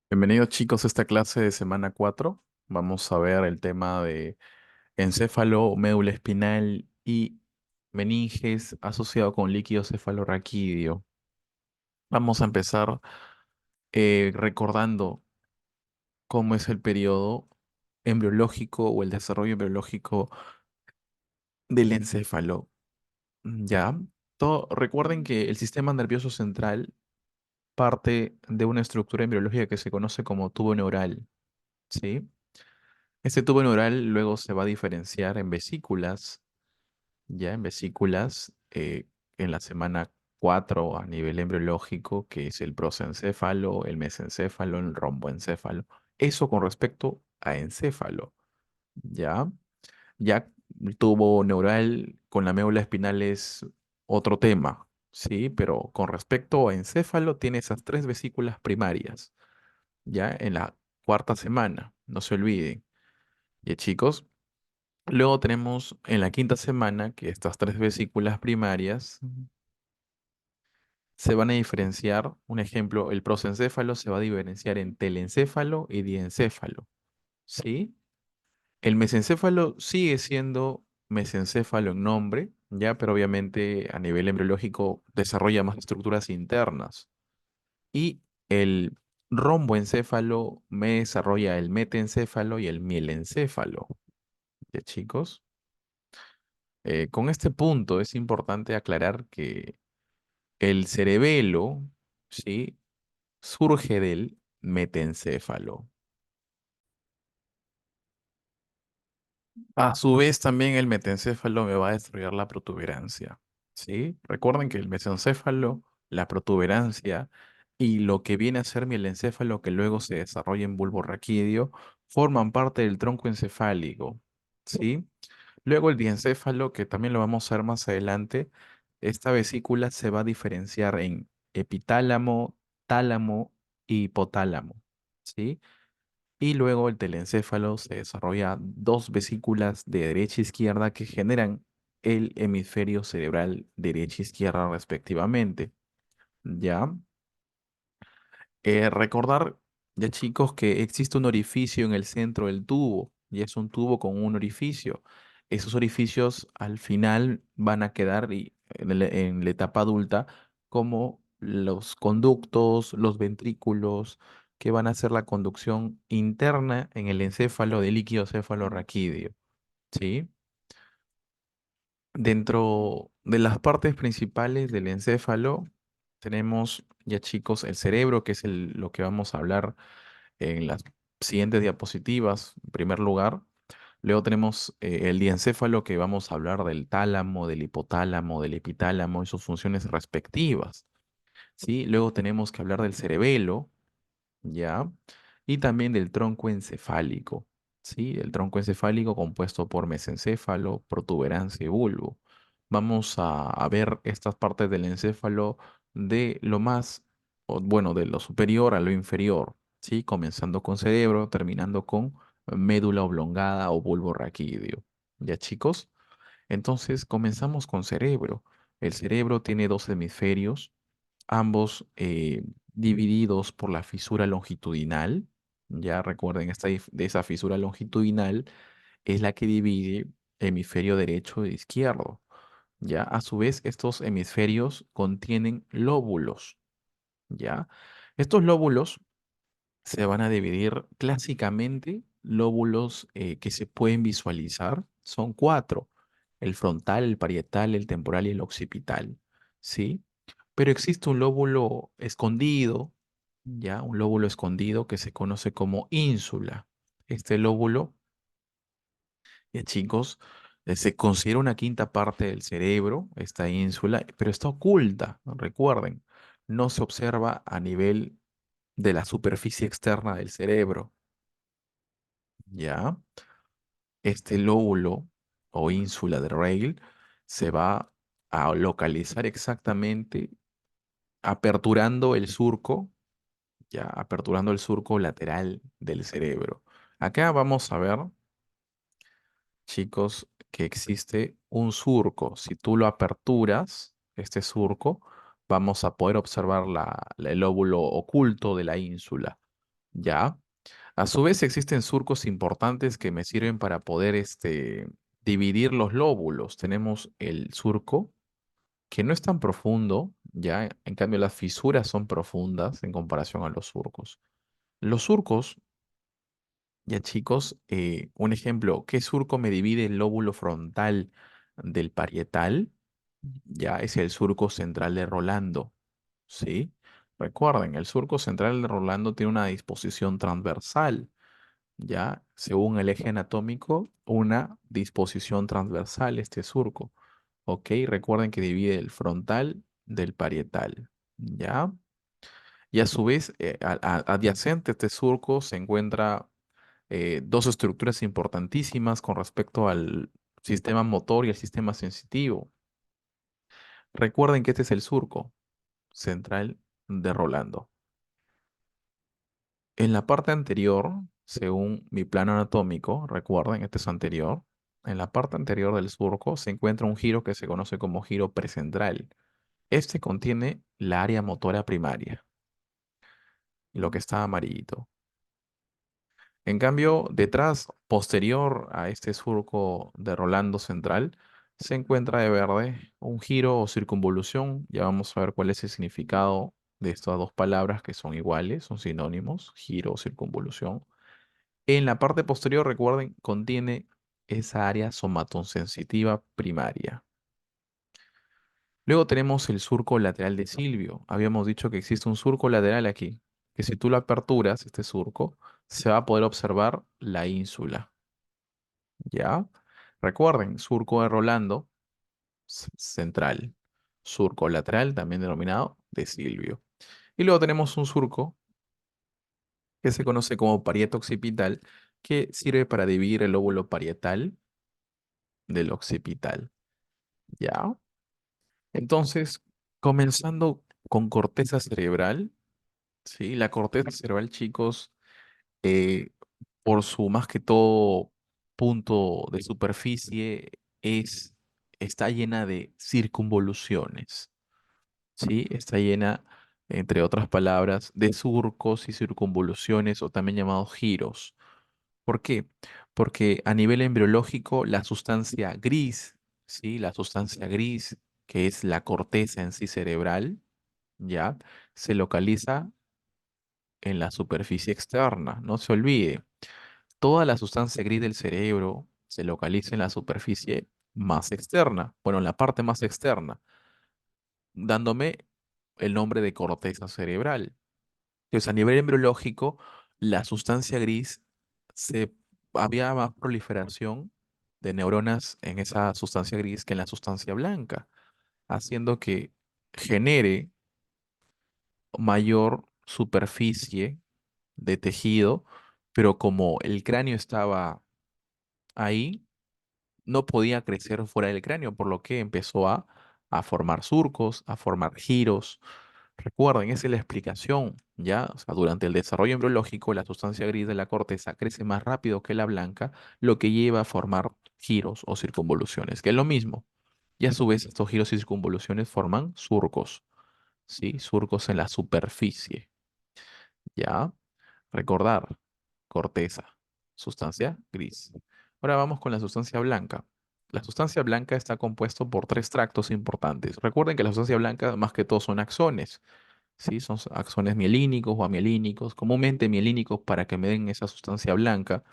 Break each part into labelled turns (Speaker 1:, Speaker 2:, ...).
Speaker 1: Bienvenidos chicos a esta clase de semana 4. Vamos a ver el tema de encéfalo, médula espinal y meninges asociado con líquido cefalorraquídeo. Vamos a empezar recordando cómo es el periodo embriológico o el desarrollo embriológico del encéfalo. ¿Ya? Recuerden que el sistema nervioso central parte de una estructura embriológica que se conoce como tubo neural, ¿sí? Este tubo neural luego se va a diferenciar en vesículas, ya en vesículas, en la semana 4 a nivel embriológico, que es el prosencéfalo, el mesencéfalo, el romboencéfalo. Eso con respecto a encéfalo, ¿ya? Ya el tubo neural con la médula espinal es otro tema, ¿sí? Pero con respecto a encéfalo tiene esas tres vesículas primarias, ya en la cuarta semana, no se olviden. Y chicos. Luego tenemos en la quinta semana que estas tres vesículas primarias se van a diferenciar. Un ejemplo, el prosencéfalo se va a diferenciar en telencéfalo y diencéfalo, ¿sí? El mesencéfalo sigue siendo mesencéfalo en nombre, ya, pero obviamente a nivel embriológico desarrolla más estructuras internas. Y el romboencéfalo me desarrolla el metencéfalo y el mielencéfalo, ¿ya, chicos? Con este punto es importante aclarar que el cerebelo, ¿sí? Surge del metencéfalo. A su vez, también el metencéfalo me va a destruir la protuberancia, ¿sí? Recuerden que el mesencéfalo, la protuberancia y lo que viene a ser mielencéfalo que luego se desarrolla en bulbo raquídeo forman parte del tronco encefálico, ¿sí? Luego el diencéfalo, que también lo vamos a ver más adelante, esta vesícula se va a diferenciar en epitálamo, tálamo y hipotálamo, ¿sí? Y luego el telencéfalo se desarrolla dos vesículas de derecha e izquierda que generan el hemisferio cerebral derecha e izquierda respectivamente, ¿ya? Recordar, ya chicos, que existe un orificio en el centro del tubo y es un tubo con un orificio. Esos orificios al final van a quedar en la etapa adulta como los conductos, los ventrículos, que van a hacer la conducción interna en el encéfalo del líquido cefalorraquídeo, ¿sí? Dentro de las partes principales del encéfalo tenemos, ya chicos, el cerebro, que es lo que vamos a hablar en las siguientes diapositivas, en primer lugar. Luego tenemos el diencéfalo, que vamos a hablar del tálamo, del hipotálamo, del epitálamo y sus funciones respectivas, ¿sí? Luego tenemos que hablar del cerebelo, ¿ya? Y también del tronco encefálico, ¿sí? El tronco encefálico compuesto por mesencéfalo, protuberancia y bulbo. Vamos a ver estas partes del encéfalo de lo más, bueno, de lo superior a lo inferior, ¿sí? Comenzando con cerebro, terminando con médula oblongada o bulbo raquídeo. ¿Ya, chicos? Entonces, comenzamos con cerebro. El cerebro tiene dos hemisferios, ambos divididos por la fisura longitudinal. Ya recuerden, de esa fisura longitudinal es la que divide hemisferio derecho e izquierdo. Ya, a su vez, estos hemisferios contienen lóbulos. Ya, estos lóbulos se van a dividir clásicamente. Lóbulos que se pueden visualizar son cuatro: el frontal, el parietal, el temporal y el occipital, ¿sí? Pero existe un lóbulo escondido, ya, un lóbulo escondido que se conoce como ínsula. Este lóbulo, chicos, se considera una quinta parte del cerebro, esta ínsula, pero está oculta, ¿no? Recuerden, no se observa a nivel de la superficie externa del cerebro, ¿ya? Este lóbulo o ínsula de Rayleigh se va a localizar exactamente aperturando el surco, ya aperturando el surco lateral del cerebro. Acá vamos a ver, chicos, que existe un surco. Si tú lo aperturas, este surco, vamos a poder observar el lóbulo oculto de la ínsula. ¿ya? A su vez existen surcos importantes que me sirven para poder dividir los lóbulos. Tenemos el surco, que no es tan profundo, ¿ya? En cambio, las fisuras son profundas en comparación a los surcos. Los surcos, ya chicos, un ejemplo, ¿qué surco me divide el lóbulo frontal del parietal? Ya es el surco central de Rolando, ¿sí? Recuerden, el surco central de Rolando tiene una disposición transversal, ya, según el eje anatómico, una disposición transversal este surco, ¿ok? Recuerden que divide el frontal del parietal, ¿ya? Y a su vez, adyacente a este surco se encuentra dos estructuras importantísimas con respecto al sistema motor y al sistema sensitivo. Recuerden que este es el surco central de Rolando. En la parte anterior, según mi plano anatómico, recuerden, este es anterior, en la parte anterior del surco se encuentra un giro que se conoce como giro precentral. Este contiene la área motora primaria, lo que está amarillito. En cambio, detrás, posterior a este surco de Rolando central, se encuentra de verde un giro o circunvolución. Ya vamos a ver cuál es el significado de estas dos palabras que son iguales, son sinónimos, giro o circunvolución. En la parte posterior, recuerden, contiene esa área somatosensitiva primaria. Luego tenemos el surco lateral de Silvio. Habíamos dicho que existe un surco lateral aquí, que si tú lo aperturas, este surco, se va a poder observar la ínsula. ¿Ya? Recuerden, surco de Rolando, central. Surco lateral, también denominado de Silvio. Y luego tenemos un surco que se conoce como parieto occipital, que sirve para dividir el lóbulo parietal del occipital. ¿Ya? Entonces, comenzando con corteza cerebral, ¿sí? La corteza cerebral, chicos, eh, por su más que todo punto de superficie, está llena de circunvoluciones, ¿sí? Está llena, entre otras palabras, de surcos y circunvoluciones o también llamados giros. ¿Por qué? Porque a nivel embriológico, la sustancia gris, ¿sí? La sustancia gris, que es la corteza en sí cerebral, ¿ya? Se localiza en la superficie externa. No se olvide, toda la sustancia gris del cerebro se localiza en la superficie más externa, bueno, en la parte más externa, dándome el nombre de corteza cerebral. Entonces, a nivel embriológico, la sustancia gris se había más proliferación de neuronas en esa sustancia gris que en la sustancia blanca, haciendo que genere mayor superficie de tejido, pero como el cráneo estaba ahí, no podía crecer fuera del cráneo, por lo que empezó a formar surcos, a formar giros. Recuerden, esa es la explicación, ¿ya? O sea, durante el desarrollo embriológico, la sustancia gris de la corteza crece más rápido que la blanca, lo que lleva a formar giros o circunvoluciones, que es lo mismo. Y a su vez, estos giros y circunvoluciones forman surcos, ¿sí? Surcos en la superficie, ¿ya? Recordar, corteza, sustancia gris. Ahora vamos con la sustancia blanca. La sustancia blanca está compuesto por tres tractos importantes. Recuerden que la sustancia blanca más que todo son axones, ¿sí? Son axones mielínicos o amielínicos, comúnmente mielínicos para que me den esa sustancia blanca,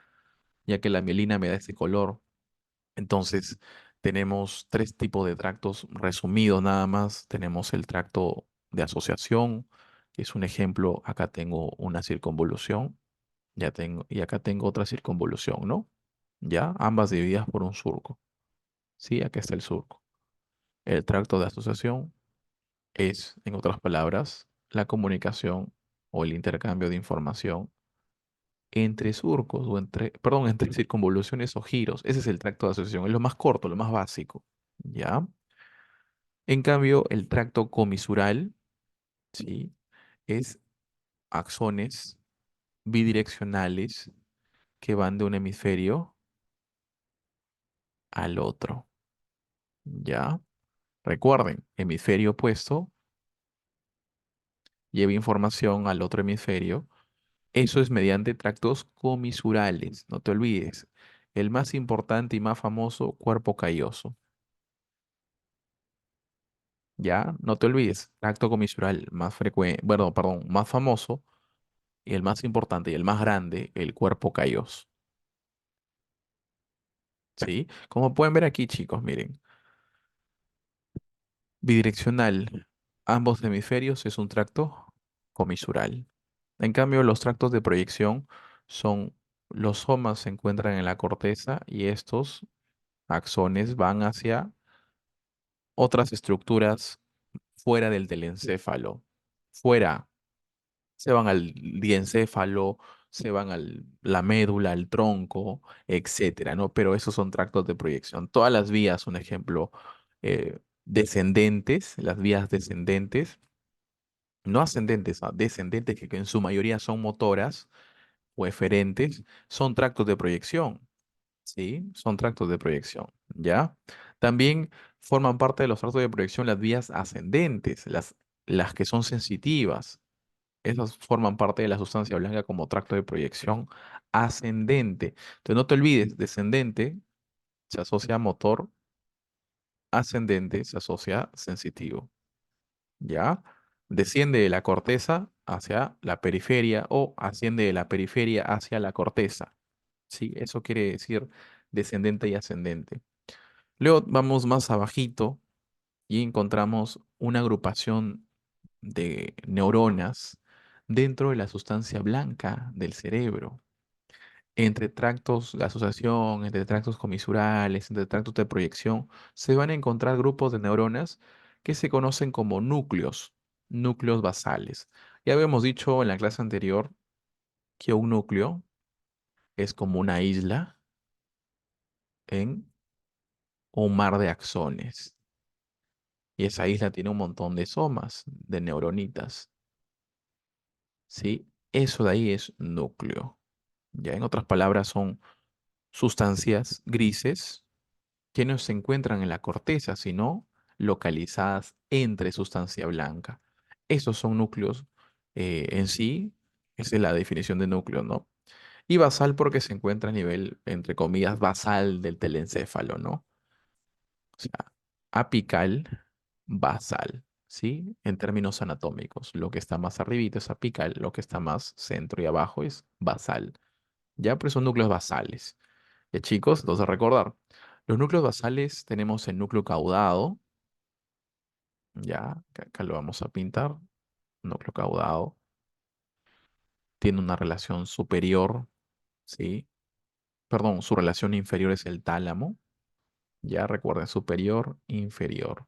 Speaker 1: ya que la mielina me da ese color. Entonces, tenemos tres tipos de tractos resumidos nada más. Tenemos el tracto de asociación, que es un ejemplo. Acá tengo una circunvolución, ya tengo, y acá tengo otra circunvolución, ¿no? Ya, ambas divididas por un surco. Sí, acá está el surco. El tracto de asociación es, en otras palabras, la comunicación o el intercambio de información entre surcos o entre, perdón, entre circunvoluciones o giros. Ese es el tracto de asociación, es lo más corto, lo más básico. ¿Ya? En cambio, el tracto comisural, ¿sí? Es axones bidireccionales que van de un hemisferio al otro. ¿Ya? Recuerden, hemisferio opuesto lleva información al otro hemisferio Eso es mediante tractos comisurales, no te olvides. El más importante y más famoso, cuerpo calloso. Ya, no te olvides, tracto comisural más frecuente, bueno, perdón, más famoso y el más importante y el más grande, el cuerpo calloso. ¿Sí? Como pueden ver aquí, chicos, miren, bidireccional, ambos hemisferios es un tracto comisural. En cambio, los tractos de proyección son, los somas se encuentran en la corteza y estos axones van hacia otras estructuras fuera del telencéfalo. Fuera, se van al diencéfalo, se van a la médula, al tronco, etcétera, ¿no? Pero esos son tractos de proyección. Todas las vías, un ejemplo, descendentes, las vías descendentes, no ascendentes, descendentes, que en su mayoría son motoras o eferentes, son tractos de proyección. Sí, son tractos de proyección, ¿ya? También forman parte de los tractos de proyección las vías ascendentes, las que son sensitivas. Esas forman parte de la sustancia blanca como tracto de proyección ascendente. Entonces no te olvides, descendente se asocia a motor, ascendente se asocia a sensitivo, ¿ya? Desciende de la corteza hacia la periferia o asciende de la periferia hacia la corteza. Sí, eso quiere decir descendente y ascendente. Luego vamos más abajito y encontramos una agrupación de neuronas dentro de la sustancia blanca del cerebro. Entre tractos de asociación, entre tractos comisurales, entre tractos de proyección, se van a encontrar grupos de neuronas que se conocen como núcleos, núcleos basales. Ya habíamos dicho en la clase anterior que un núcleo es como una isla en un mar de axones. Y esa isla tiene un montón de somas, de neuronitas. ¿Sí? Eso de ahí es núcleo. Ya en otras palabras son sustancias grises que no se encuentran en la corteza, sino localizadas entre sustancia blanca. Esos son núcleos en sí, esa es la definición de núcleo, ¿no? Y basal porque se encuentra a nivel, entre comillas, basal del telencéfalo, ¿no? O sea, apical, basal, ¿sí? En términos anatómicos, lo que está más arribita es apical, lo que está más centro y abajo es basal. Ya, pues son núcleos basales. Ya, chicos, entonces recordar, los núcleos basales tenemos el núcleo caudado, ya, acá lo vamos a pintar, núcleo caudado, tiene una relación superior, ¿sí? Perdón, su relación inferior es el tálamo, ya recuerden, superior, inferior.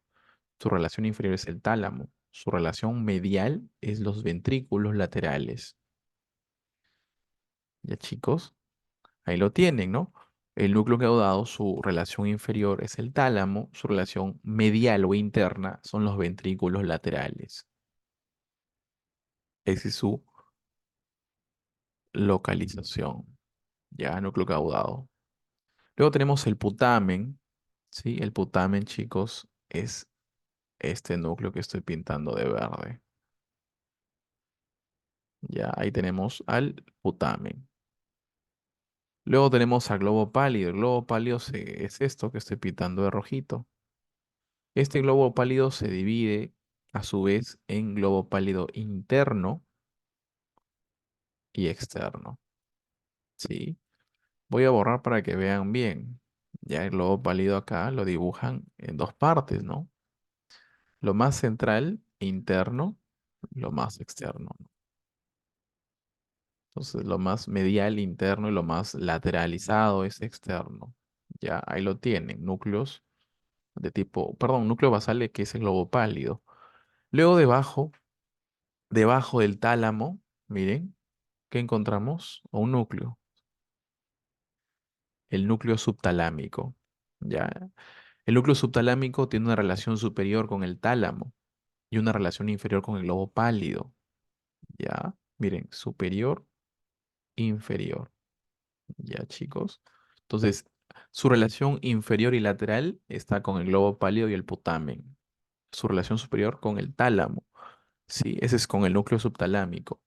Speaker 1: Su relación inferior es el tálamo. Su relación medial es los ventrículos laterales. Ya chicos, ahí lo tienen, ¿no? El núcleo caudado, su relación inferior es el tálamo. Su relación medial o interna son los ventrículos laterales. Esa es su localización. Ya, núcleo caudado. Luego tenemos el putamen. ¿Sí? El putamen, chicos, es este núcleo que estoy pintando de verde. Ya, ahí tenemos al putamen. Luego tenemos al globo pálido. El globo pálido es esto que estoy pintando de rojito. Este globo pálido se divide a su vez en globo pálido interno y externo. ¿Sí? Voy a borrar para que vean bien. Ya el globo pálido acá lo dibujan en dos partes, ¿no? Lo más central, interno, lo más externo, ¿no? Entonces, lo más medial, interno y lo más lateralizado es externo. Ya ahí lo tienen, núcleos de tipo, perdón, núcleo basal que es el globo pálido. Luego debajo del tálamo, miren, ¿qué encontramos? Un núcleo, el núcleo subtalámico. Ya, el núcleo subtalámico tiene una relación superior con el tálamo y una relación inferior con el globo pálido. Ya, miren, superior, inferior. Ya, chicos. Entonces, su relación inferior y lateral está con el globo pálido y el putamen. Su relación superior con el tálamo. Sí, ese es con el núcleo subtalámico.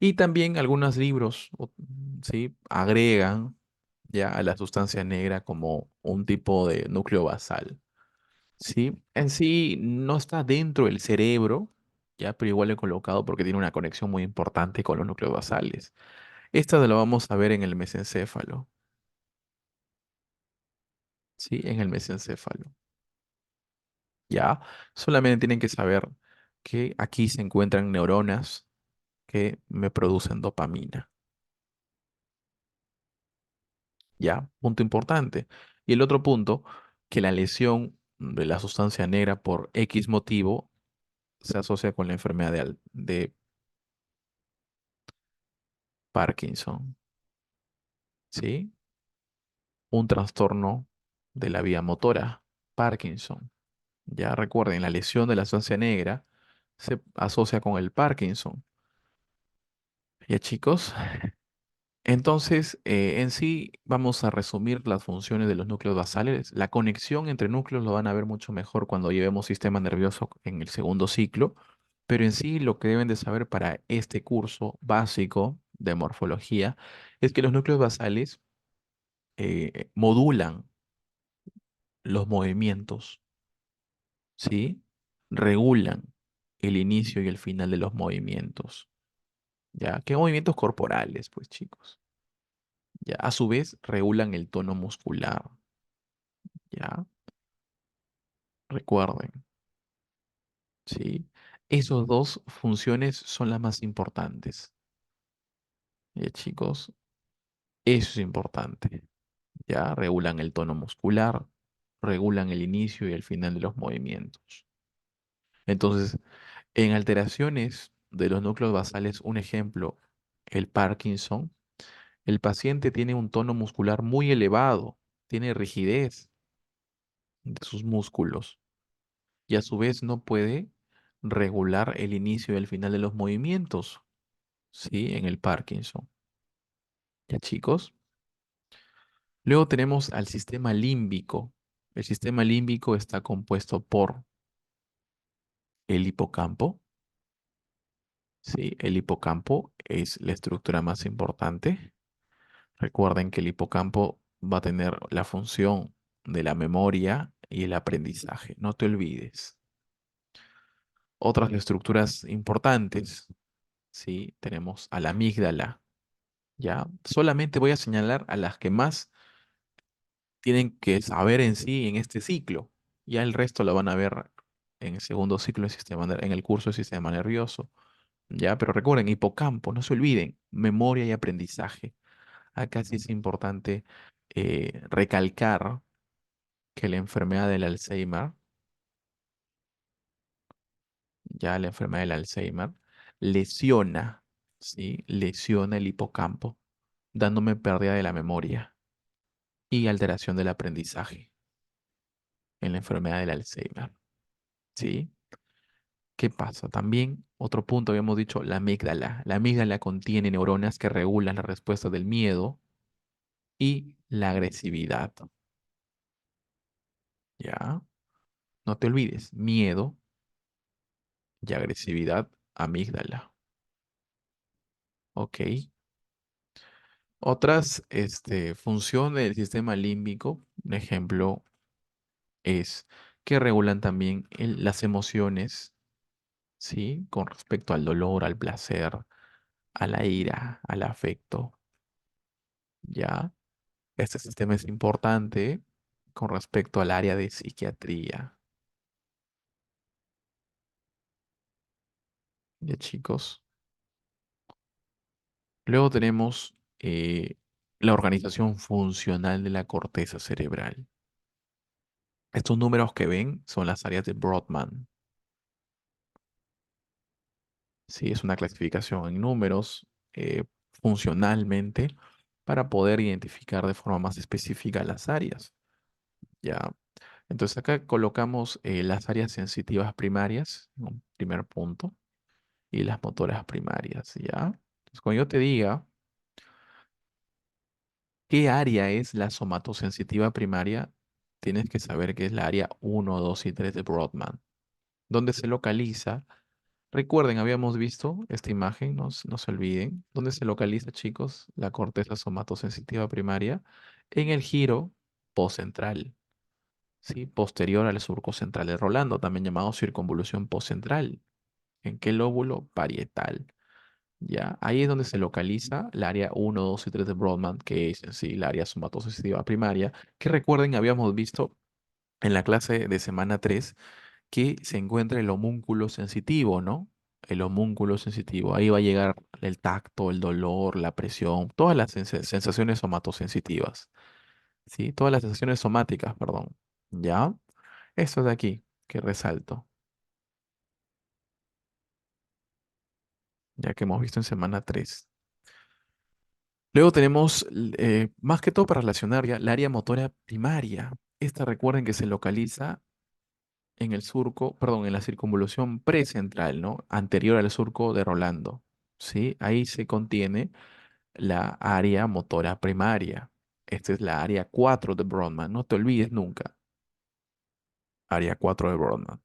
Speaker 1: Y también algunos libros, ¿sí? Agregan ya a la sustancia negra como un tipo de núcleo basal, ¿sí? En sí no está dentro del cerebro, ya, pero igual lo he colocado porque tiene una conexión muy importante con los núcleos basales. Esta lo vamos a ver en el mesencéfalo, ¿sí? En el mesencéfalo, ¿ya? Solamente tienen que saber que aquí se encuentran neuronas que me producen dopamina. Ya, punto importante. Y el otro punto, que la lesión de la sustancia negra por X motivo se asocia con la enfermedad de Parkinson, ¿sí? Un trastorno de la vía motora, Parkinson. Ya recuerden, la lesión de la sustancia negra se asocia con el Parkinson. Ya chicos, entonces, en sí vamos a resumir las funciones de los núcleos basales. La conexión entre núcleos lo van a ver mucho mejor cuando llevemos sistema nervioso en el segundo ciclo, pero en sí lo que deben de saber para este curso básico de morfología es que los núcleos basales modulan los movimientos, ¿sí? Regulan el inicio y el final de los movimientos, ¿ya? ¿Qué movimientos corporales, pues chicos? Ya, a su vez regulan el tono muscular. Ya, recuerden, ¿sí? Esos dos funciones son las más importantes. Ya, chicos, eso es importante. Ya, regulan el tono muscular, regulan el inicio y el final de los movimientos. Entonces, en alteraciones de los núcleos basales, un ejemplo, el Parkinson, el paciente tiene un tono muscular muy elevado, tiene rigidez de sus músculos y a su vez no puede regular el inicio y el final de los movimientos, ¿sí? En el Parkinson. ¿Ya chicos? Luego tenemos al sistema límbico. El sistema límbico está compuesto por el hipocampo, ¿sí? El hipocampo es la estructura más importante. Recuerden que el hipocampo va a tener la función de la memoria y el aprendizaje. No te olvides. Otras estructuras importantes, ¿sí? Tenemos a la amígdala. ¿Ya? Solamente voy a señalar a las que más tienen que saber en sí en este ciclo. Ya el resto lo van a ver en el segundo ciclo en el curso de sistema nervioso. ¿Ya? Pero recuerden, hipocampo, no se olviden, memoria y aprendizaje. Acá sí es importante recalcar que la enfermedad del Alzheimer, ya la enfermedad del Alzheimer, lesiona, ¿sí? Lesiona el hipocampo, dándome pérdida de la memoria y alteración del aprendizaje en la enfermedad del Alzheimer. ¿Sí? ¿Qué pasa? También, otro punto, habíamos dicho, la amígdala. La amígdala contiene neuronas que regulan la respuesta del miedo y la agresividad. ¿Ya? No te olvides, miedo y agresividad, amígdala. ¿Ok? Otras funciones del sistema límbico, un ejemplo, es que regulan también las emociones, ¿sí? Con respecto al dolor, al placer, a la ira, al afecto. ¿Ya? Este sistema es importante con respecto al área de psiquiatría. Ya chicos. Luego tenemos la organización funcional de la corteza cerebral. Estos números que ven son las áreas de Brodmann. Sí, es una clasificación en números funcionalmente para poder identificar de forma más específica las áreas. Ya. Entonces acá colocamos las áreas sensitivas primarias, en un primer punto, y las motoras primarias, ¿ya? Entonces, cuando yo te diga qué área es la somatosensitiva primaria, tienes que saber que es la área uno, 2 y 3 de Brodmann, donde se localiza Recuerden, habíamos visto esta imagen, no se olviden, ¿dónde se localiza, chicos, la corteza somatosensitiva primaria? En el giro postcentral, ¿sí? Posterior al surco central de Rolando, también llamado circunvolución postcentral. ¿En qué lóbulo? Parietal. ¿Ya? Ahí es donde se localiza el área 1, 2 y 3 de Brodmann, que es en sí el área somatosensitiva primaria, que recuerden, habíamos visto en la clase de semana 3 que se encuentra el homúnculo sensitivo, ¿no? El homúnculo sensitivo. Ahí va a llegar el tacto, el dolor, la presión, todas las sensaciones somatosensitivas, ¿sí? Todas las sensaciones somáticas, perdón. ¿Ya? Eso de aquí, que resalto, ya que hemos visto en semana 3. Luego tenemos, más que todo para relacionar ya, el área motora primaria. Esta recuerden que se localiza en el surco, perdón, en la circunvolución precentral, ¿no? Anterior al surco de Rolando, ¿sí? Ahí se contiene la área motora primaria. Esta es la área 4 de Brodmann, no te olvides nunca. Área 4 de Brodmann,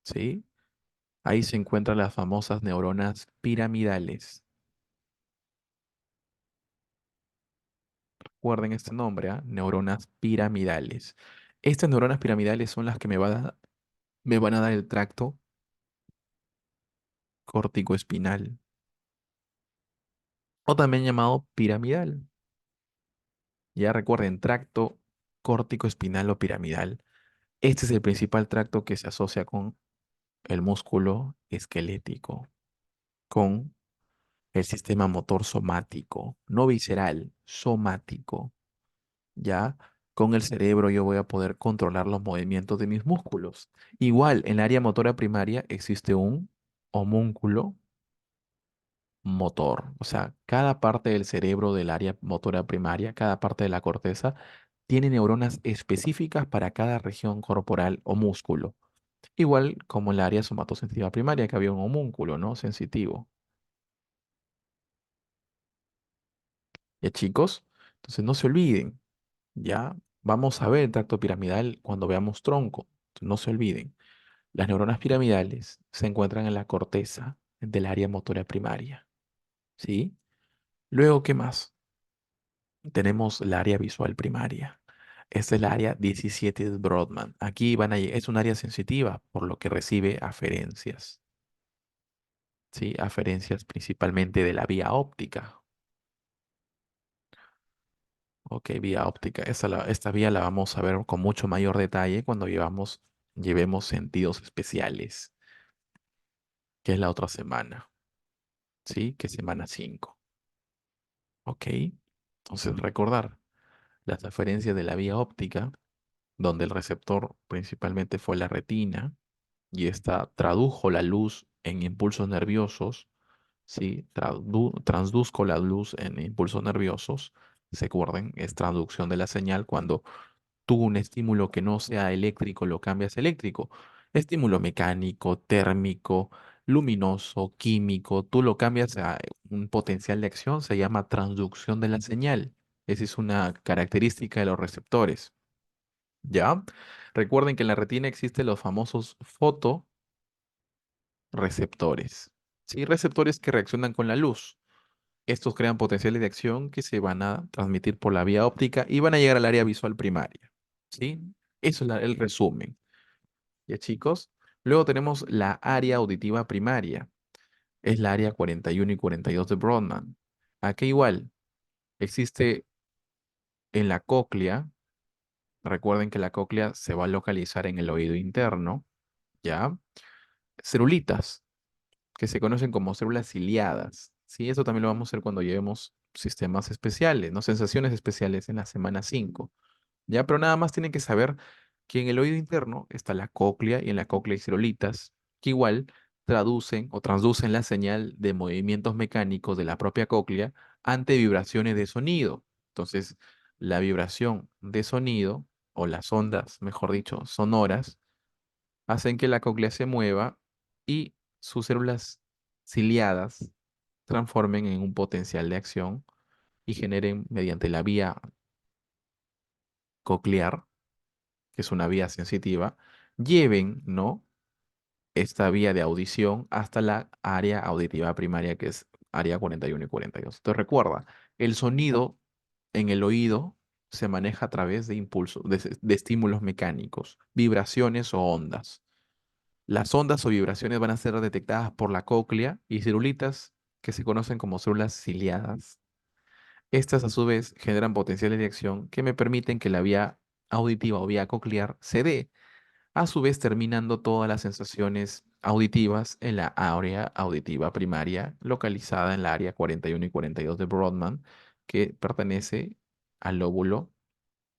Speaker 1: ¿sí? Ahí se encuentran las famosas neuronas piramidales. Recuerden este nombre, ¿ah? Neuronas piramidales. Estas neuronas piramidales son las que me van a dar el tracto córtico-espinal, o también llamado piramidal. Ya recuerden, tracto córtico-espinal o piramidal. Este es el principal tracto que se asocia con el músculo esquelético, con el sistema motor somático, no visceral, somático. Ya con el cerebro yo voy a poder controlar los movimientos de mis músculos. Igual, en la área motora primaria existe un homúnculo motor. O sea, cada parte del cerebro del área motora primaria, cada parte de la corteza, tiene neuronas específicas para cada región corporal o músculo. Igual como en la área somatosensitiva primaria, que había un homúnculo, ¿no? Sensitivo. ¿Ya, chicos? Entonces no se olviden, ya vamos a ver el tracto piramidal cuando veamos tronco. Entonces, no se olviden. Las neuronas piramidales se encuentran en la corteza del área motora primaria, ¿sí? Luego, ¿qué más? Tenemos el área visual primaria. Esta es el área 17 de Brodmann. Aquí es un área sensitiva, por lo que recibe aferencias, ¿sí? Aferencias principalmente de la vía óptica. Ok, vía óptica. Esta vía la vamos a ver con mucho mayor detalle cuando llevemos sentidos especiales, que es la otra semana, ¿sí? Que es semana 5. Ok. Entonces, recordar las aferencias de la vía óptica, donde el receptor principalmente fue la retina, y esta tradujo la luz en impulsos nerviosos, ¿sí? Transduzco la luz en impulsos nerviosos. Se acuerden, es traducción de la señal cuando tú un estímulo que no sea eléctrico lo cambias a eléctrico. Estímulo mecánico, térmico, luminoso, químico, tú lo cambias a un potencial de acción, se llama transducción de la señal. Esa es una característica de los receptores. ¿Ya? Recuerden que en la retina existen los famosos fotoreceptores. ¿Sí? Receptores que reaccionan con la luz. Estos crean potenciales de acción que se van a transmitir por la vía óptica y van a llegar al área visual primaria. ¿Sí? Eso es el resumen. ¿Ya, chicos? Luego tenemos la área auditiva primaria. Es la área 41 y 42 de Brodmann. Aquí igual existe en la cóclea. Recuerden que la cóclea se va a localizar en el oído interno, ¿ya? Celulitas, que se conocen como células ciliadas. Sí, eso también lo vamos a hacer cuando llevemos sistemas especiales, ¿no? Sensaciones especiales en la semana 5. Ya, pero nada más tienen que saber que en el oído interno está la cóclea y en la cóclea hay celulitas que igual traducen o transducen la señal de movimientos mecánicos de la propia cóclea ante vibraciones de sonido. Entonces, la vibración de sonido o las ondas, mejor dicho, sonoras, hacen que la cóclea se mueva y sus células ciliadas transformen en un potencial de acción y generen mediante la vía coclear, que es una vía sensitiva, lleven, ¿no? esta vía de audición hasta la área auditiva primaria, que es área 41 y 42. Entonces recuerda, el sonido en el oído se maneja a través de impulsos, de estímulos mecánicos, vibraciones o ondas. Las ondas o vibraciones van a ser detectadas por la cóclea y celulitas que se conocen como células ciliadas. Estas a su vez generan potenciales de acción que me permiten que la vía auditiva o vía coclear se dé, a su vez terminando todas las sensaciones auditivas en la área auditiva primaria localizada en la área 41 y 42 de Brodmann, que pertenece al lóbulo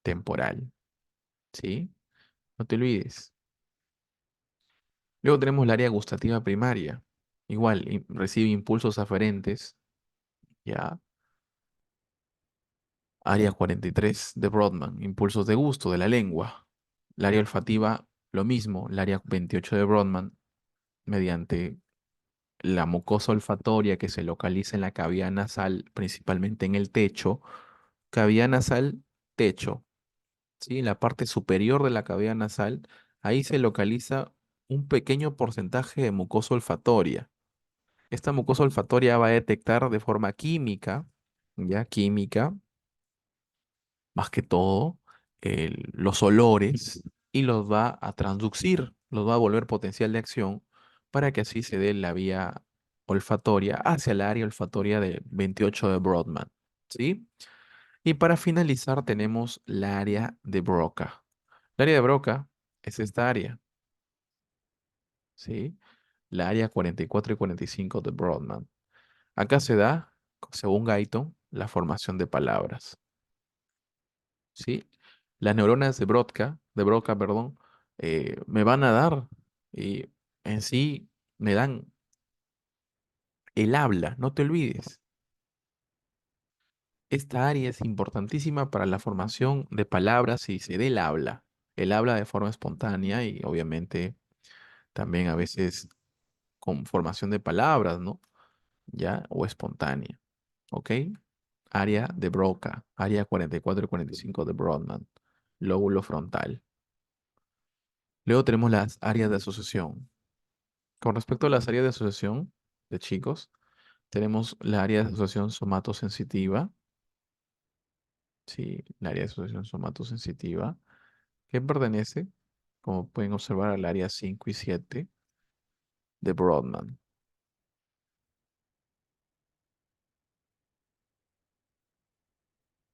Speaker 1: temporal. ¿Sí? No te olvides. Luego tenemos el área gustativa primaria. Igual, recibe impulsos aferentes, ¿ya? Área 43 de Brodmann, impulsos de gusto de la lengua. El área olfativa, lo mismo. El área 28 de Brodmann, mediante la mucosa olfatoria que se localiza en la cavidad nasal, principalmente en el techo. Cavidad nasal, techo, ¿sí? En la parte superior de la cavidad nasal, ahí se localiza un pequeño porcentaje de mucosa olfatoria. Esta mucosa olfatoria va a detectar de forma química, ya química, más que todo, los olores y los va a transducir, los va a volver potencial de acción para que así se dé la vía olfatoria hacia el área olfatoria de 28 de Brodmann, ¿sí? Y para finalizar tenemos la área de Broca. La área de Broca es esta área, ¿sí? La área 44 y 45 de Brodmann. Acá se da, según Guyton, la formación de palabras, ¿sí? Las neuronas de Broca, perdón, me van a dar y en sí me dan el habla, no te olvides. Esta área es importantísima para la formación de palabras y se dé el habla de forma espontánea y obviamente también a veces con formación de palabras, ¿no? ¿Ya? O espontánea, ¿ok? Área de Broca, área 44 y 45 de Brodmann, lóbulo frontal. Luego tenemos las áreas de asociación. Con respecto a las áreas de asociación de chicos, tenemos la área de asociación somatosensitiva, sí, la área de asociación somatosensitiva, que pertenece, como pueden observar, al área 5 y 7 de Brodmann.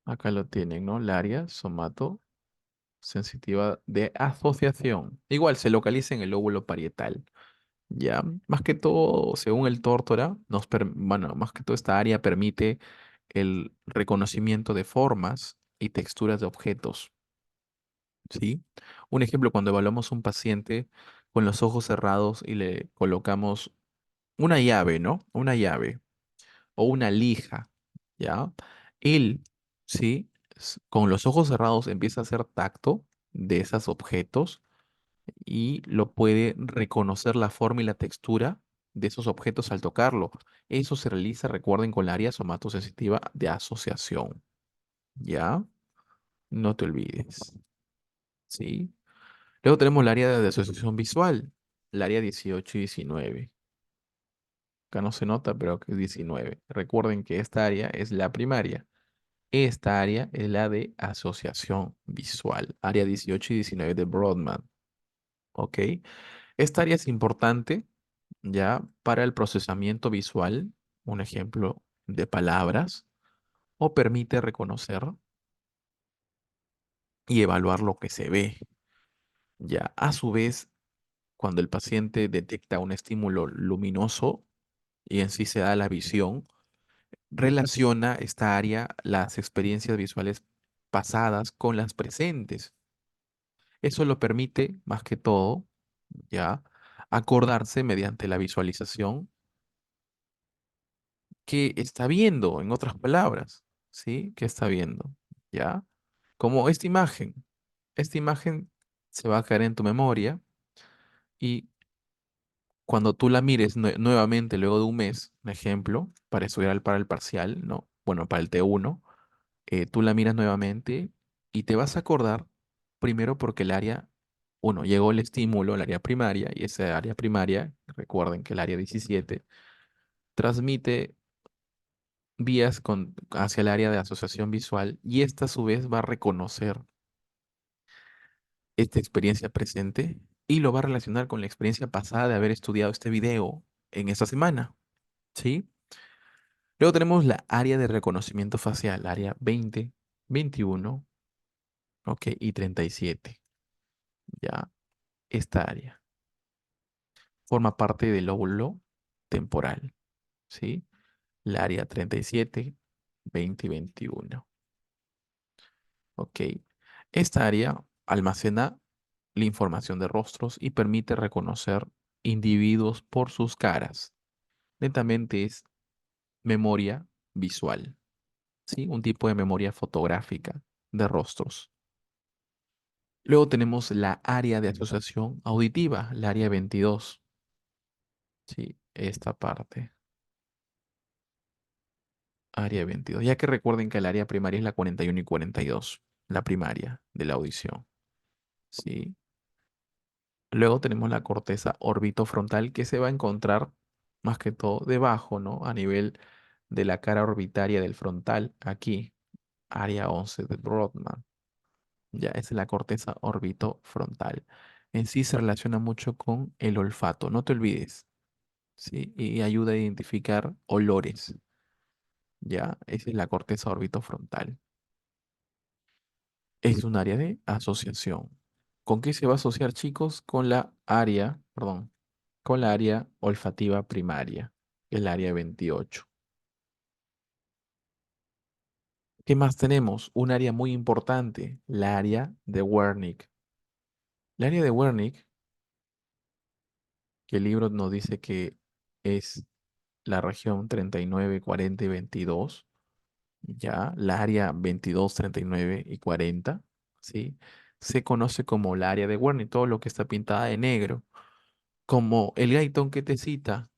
Speaker 1: Acá lo tienen, ¿no? El área somatosensitiva de asociación. Igual se localiza en el lóbulo parietal. Ya, más que todo, según el tórtora, bueno, más que todo esta área permite el reconocimiento de formas y texturas de objetos, ¿sí? Un ejemplo, cuando evaluamos a un paciente con los ojos cerrados y le colocamos una llave, ¿no? Una llave o una lija, ¿ya? Él, ¿sí? Con los ojos cerrados empieza a hacer tacto de esos objetos y lo puede reconocer la forma y la textura de esos objetos al tocarlo. Eso se realiza, recuerden, con la área somatosensitiva de asociación. ¿Ya? No te olvides. ¿Sí? Luego tenemos el área de asociación visual, el área 18 y 19. Acá no se nota, pero que es 19. Recuerden que esta área es la primaria. Esta área es la de asociación visual, área 18 y 19 de Brodmann. ¿Ok? Esta área es importante ya para el procesamiento visual, un ejemplo de palabras, o permite reconocer y evaluar lo que se ve. Ya, a su vez, cuando el paciente detecta un estímulo luminoso y en sí se da la visión, relaciona esta área, las experiencias visuales pasadas con las presentes. Eso lo permite, más que todo, ya, acordarse mediante la visualización que está viendo, en otras palabras, ¿sí? ¿Qué está viendo? ¿Ya? Como esta imagen se va a caer en tu memoria y cuando tú la mires nuevamente luego de un mes, un ejemplo, para estudiar para el parcial, ¿no? Bueno, para el T1, tú la miras nuevamente y te vas a acordar primero porque el área Uno, llegó el estímulo al área primaria y esa área primaria, recuerden que el área 17 transmite vías hacia el área de asociación visual y esta a su vez va a reconocer esta experiencia presente y lo va a relacionar con la experiencia pasada de haber estudiado este video en esta semana, ¿sí? Luego tenemos la área de reconocimiento facial, área 20, 21, ok, y 37, ya, esta área forma parte del lóbulo temporal, ¿sí? La área 37, 20 y 21, ok. Esta área almacena la información de rostros y permite reconocer individuos por sus caras. Lentamente es memoria visual, ¿sí? Un tipo de memoria fotográfica de rostros. Luego tenemos la área de asociación auditiva, la área 22, ¿sí? Esta parte, área 22. Ya que recuerden que el área primaria es la 41 y 42, la primaria de la audición, ¿sí? Luego tenemos la corteza orbitofrontal que se va a encontrar más que todo debajo, ¿no? A nivel de la cara orbitaria del frontal, aquí, área 11 de Brodmann. Ya, esa es la corteza orbitofrontal. En sí se relaciona mucho con el olfato, no te olvides, ¿sí? Y ayuda a identificar olores, ya, esa es la corteza orbitofrontal. Es un área de asociación. ¿Con qué se va a asociar, chicos? Con la área, perdón, con la área olfativa primaria, el área 28. ¿Qué más tenemos? Un área muy importante, la área de Wernicke. El área de Wernicke, que el libro nos dice que es la región 39, 40 y 22, ya, la área 22, 39 y 40, ¿sí? Se conoce como la área de Wernicke, todo lo que está pintada de negro, como el Guyton que te cita,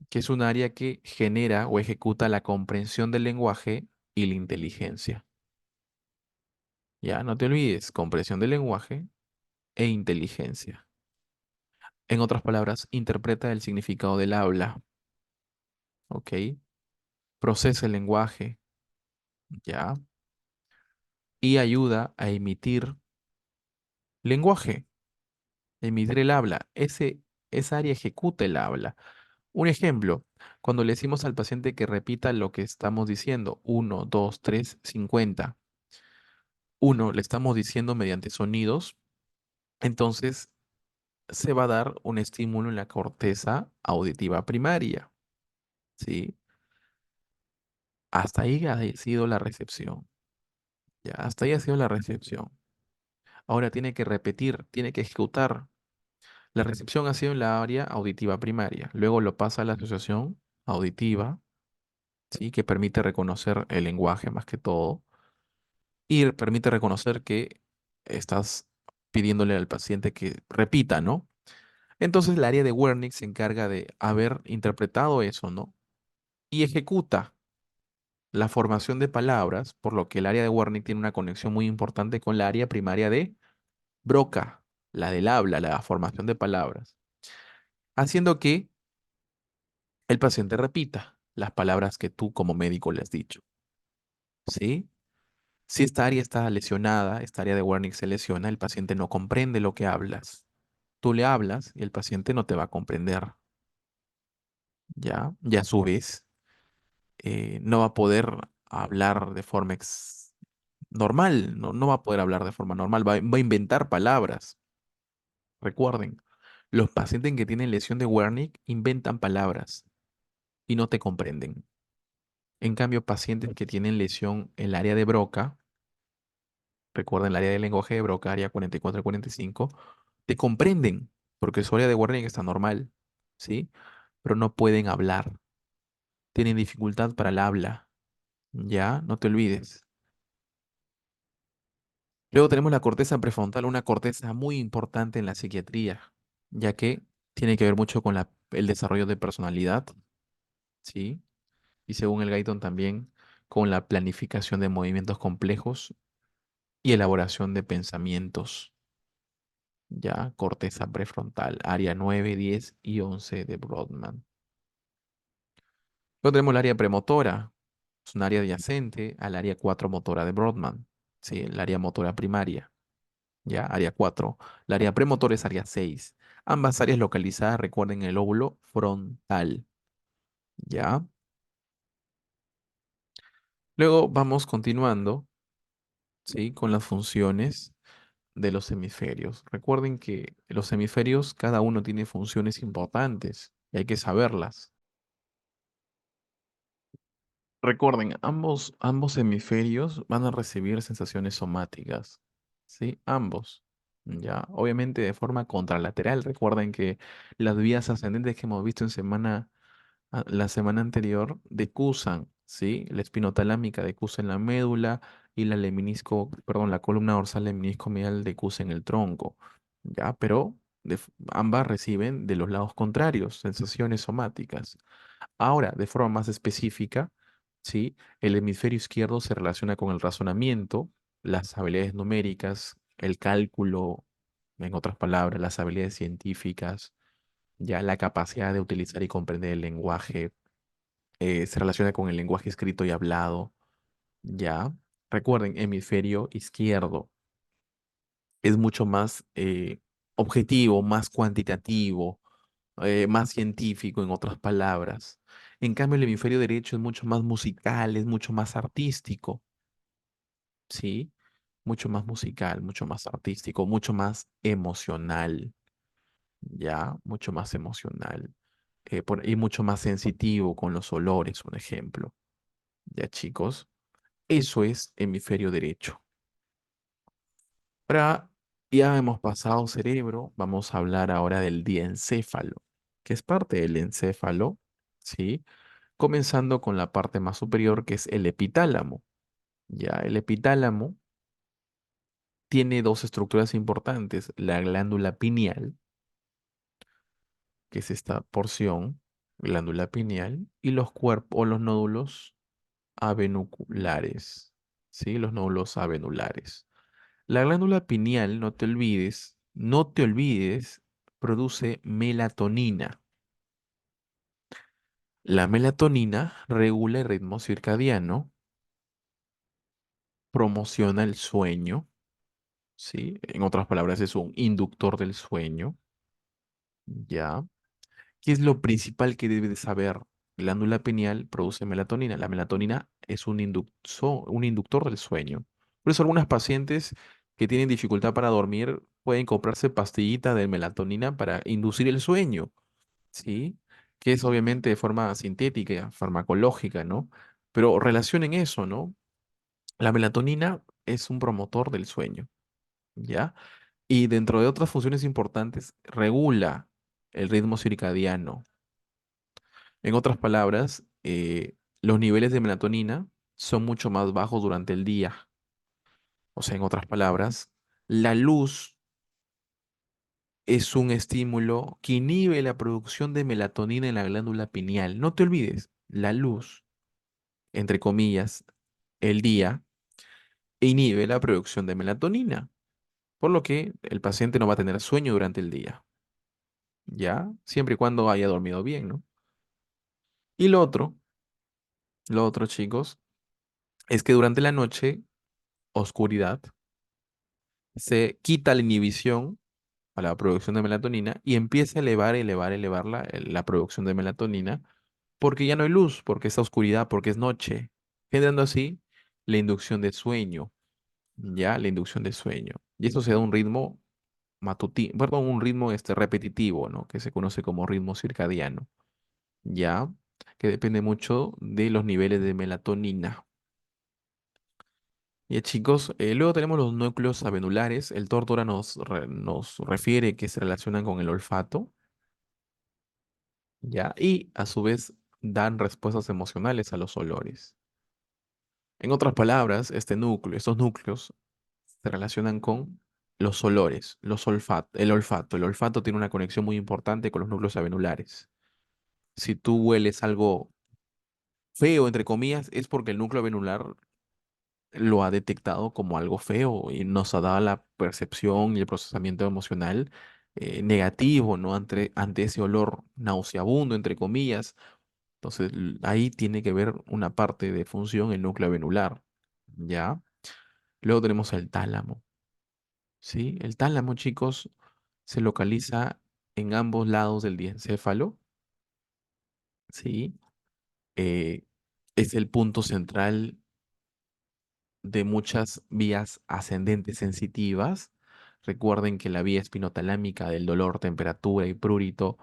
Speaker 1: que es un área que genera o ejecuta la comprensión del lenguaje y la inteligencia. Ya, no te olvides, comprensión del lenguaje e inteligencia. En otras palabras, interpreta el significado del habla, ¿ok? Procesa el lenguaje, ¿ya? Y ayuda a emitir lenguaje, emitir el habla. Esa área ejecuta el habla. Un ejemplo, cuando le decimos al paciente que repita lo que estamos diciendo, 1, 2, 3, 50. Uno, le estamos diciendo mediante sonidos, entonces se va a dar un estímulo en la corteza auditiva primaria, ¿sí? Hasta ahí ha sido la recepción, ya, hasta ahí ha sido la recepción. Ahora tiene que repetir, tiene que ejecutar. La recepción ha sido en la área auditiva primaria, luego lo pasa a la asociación auditiva, ¿sí? Que permite reconocer el lenguaje más que todo y permite reconocer que estás pidiéndole al paciente que repita, ¿no? Entonces el área de Wernicke se encarga de haber interpretado eso, ¿no? Y ejecuta la formación de palabras, por lo que el área de Wernicke tiene una conexión muy importante con la área primaria de Broca, la del habla, la formación de palabras, haciendo que el paciente repita las palabras que tú como médico le has dicho, ¿sí? Si esta área está lesionada, esta área de Wernicke se lesiona, el paciente no comprende lo que hablas. Tú le hablas y el paciente no te va a comprender, ¿ya? Y a su vez no va a poder hablar de forma normal, no, no va a poder hablar de forma normal, va a inventar palabras. Recuerden, los pacientes que tienen lesión de Wernicke inventan palabras y no te comprenden. En cambio, pacientes que tienen lesión en el área de Broca, recuerden el área del lenguaje de Broca, área 44 y 45, te comprenden porque su área de Wernicke está normal, ¿sí? Pero no pueden hablar, tienen dificultad para el habla, ¿ya? No te olvides. Luego tenemos la corteza prefrontal, una corteza muy importante en la psiquiatría, ya que tiene que ver mucho con el desarrollo de personalidad, ¿sí? Y según el Guyton también con la planificación de movimientos complejos y elaboración de pensamientos. ya, corteza prefrontal, área 9, 10 y 11 de Brodmann. Luego tenemos el área premotora, es un área adyacente al área 4 motora de Brodmann, ¿sí? El área motora primaria, ya, área 4. La área premotora es área 6. Ambas áreas localizadas, recuerden, en el lóbulo frontal, ya. Luego vamos continuando, ¿sí? Con las funciones de los hemisferios. Recuerden que los hemisferios, cada uno tiene funciones importantes y hay que saberlas. Recuerden, ambos hemisferios van a recibir sensaciones somáticas, ¿sí? Ambos, ¿ya? Obviamente de forma contralateral. Recuerden que las vías ascendentes que hemos visto la semana anterior decusan, ¿sí? La espinotalámica decusa en la médula y la columna dorsal lemnisco medial decusa en el tronco, ¿ya? Pero ambas reciben de los lados contrarios sensaciones somáticas. Ahora, de forma más específica, ¿sí? El hemisferio izquierdo se relaciona con el razonamiento, las habilidades numéricas, el cálculo, en otras palabras, las habilidades científicas, ya la capacidad de utilizar y comprender el lenguaje, se relaciona con el lenguaje escrito y hablado, ya. Recuerden, hemisferio izquierdo es mucho más objetivo, más cuantitativo, más científico, en otras palabras. En cambio, el hemisferio derecho es mucho más musical, es mucho más artístico, ¿sí? Mucho más musical, mucho más artístico, mucho más emocional, ¿ya? Mucho más emocional. Y mucho más sensitivo con los olores, un ejemplo. ¿Ya, chicos? Eso es hemisferio derecho. Ahora ya hemos pasado cerebro, vamos a hablar ahora del diencéfalo, que es parte del encéfalo, ¿sí? Comenzando con la parte más superior, que es el epitálamo. Ya, el epitálamo tiene dos estructuras importantes, la glándula pineal, que es esta porción, glándula pineal, y los cuerpos o los nódulos avenulares, ¿sí? Los nódulos avenulares. La glándula pineal, no te olvides, produce melatonina. La melatonina regula el ritmo circadiano, promociona el sueño, ¿sí? En otras palabras, es un inductor del sueño, ¿ya? ¿Qué es lo principal que debes de saber? Glándula pineal produce melatonina. La melatonina es un inductor del sueño. Por eso algunas pacientes que tienen dificultad para dormir pueden comprarse pastillitas de melatonina para inducir el sueño, ¿sí? Que es obviamente de forma sintética, farmacológica, ¿no? Pero relacionen eso, ¿no? La melatonina es un promotor del sueño, ¿ya? Y dentro de otras funciones importantes, regula el ritmo circadiano. En otras palabras, los niveles de melatonina son mucho más bajos durante el día. O sea, en otras palabras, la luz es un estímulo que inhibe la producción de melatonina en la glándula pineal. No te olvides, la luz, entre comillas, el día, inhibe la producción de melatonina, por lo que el paciente no va a tener sueño durante el día, ¿ya? Siempre y cuando haya dormido bien, ¿no? Y lo otro, chicos, es que durante la noche, oscuridad, se quita la inhibición a la producción de melatonina y empieza a elevar la producción de melatonina porque ya no hay luz, porque es oscuridad, porque es noche, generando así la inducción de sueño, ya la inducción de sueño. Y eso se da un ritmo matutino, perdón, un ritmo repetitivo, ¿no? Que se conoce como ritmo circadiano, ya, que depende mucho de los niveles de melatonina. Ya, chicos, luego tenemos los núcleos avenulares. El tórtora nos refiere que se relacionan con el olfato, ¿ya? Y a su vez dan respuestas emocionales a los olores. En otras palabras, estos núcleos se relacionan con los olores, el olfato. El olfato tiene una conexión muy importante con los núcleos avenulares. Si tú hueles algo feo, entre comillas, es porque el núcleo avenular lo ha detectado como algo feo y nos ha dado la percepción y el procesamiento emocional negativo, ¿no? Ante ese olor nauseabundo, entre comillas. Entonces, ahí tiene que ver una parte de función el núcleo venular, ¿ya? Luego tenemos el tálamo, ¿sí? El tálamo, chicos, se localiza en ambos lados del diencéfalo, ¿sí? Eh, es el punto central de muchas vías ascendentes sensitivas. Recuerden que la vía espinotalámica del dolor, temperatura y prurito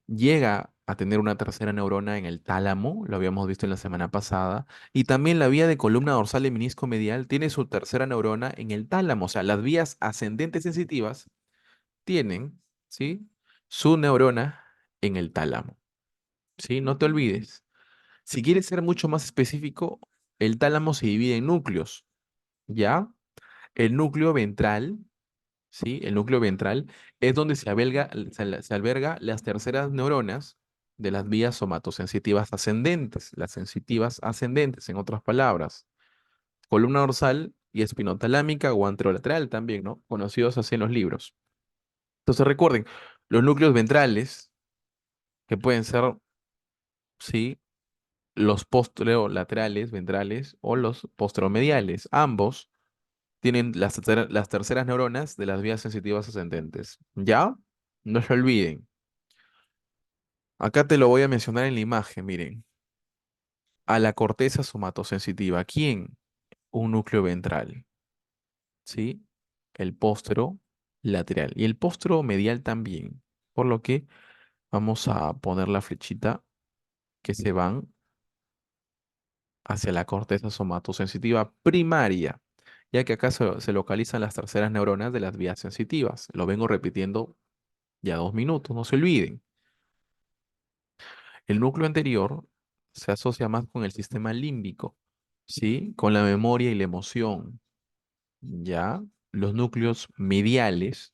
Speaker 1: llega a tener una tercera neurona en el tálamo, lo habíamos visto en la semana pasada, y también la vía de columna dorsal y menisco medial tiene su tercera neurona en el tálamo, o sea, las vías ascendentes sensitivas tienen, ¿sí? Su neurona en el tálamo, ¿sí? No te olvides. Si quieres ser mucho más específico, el tálamo se divide en núcleos. ¿Ya? El núcleo ventral, ¿sí? El núcleo ventral es donde se alberga las terceras neuronas de las vías somatosensitivas ascendentes, las sensitivas ascendentes, en otras palabras. Columna dorsal y espinotalámica o anterolateral también, ¿no? Conocidos así en los libros. Entonces recuerden, los núcleos ventrales, que pueden ser, ¿sí? Los posterolaterales ventrales o los posteromediales, ambos tienen las terceras neuronas de las vías sensitivas ascendentes. ¿Ya? No se olviden. Acá te lo voy a mencionar en la imagen, miren. A la corteza somatosensitiva. ¿Quién? Un núcleo ventral. ¿Sí? El póstero lateral. Y el póstero medial también. Por lo que vamos a poner la flechita que se van hacia la corteza somatosensitiva primaria, ya que acá se localizan las terceras neuronas de las vías sensitivas. Lo vengo repitiendo ya 2 minutos, no se olviden. El núcleo anterior se asocia más con el sistema límbico, ¿sí? Con la memoria y la emoción, ¿ya? Los núcleos mediales,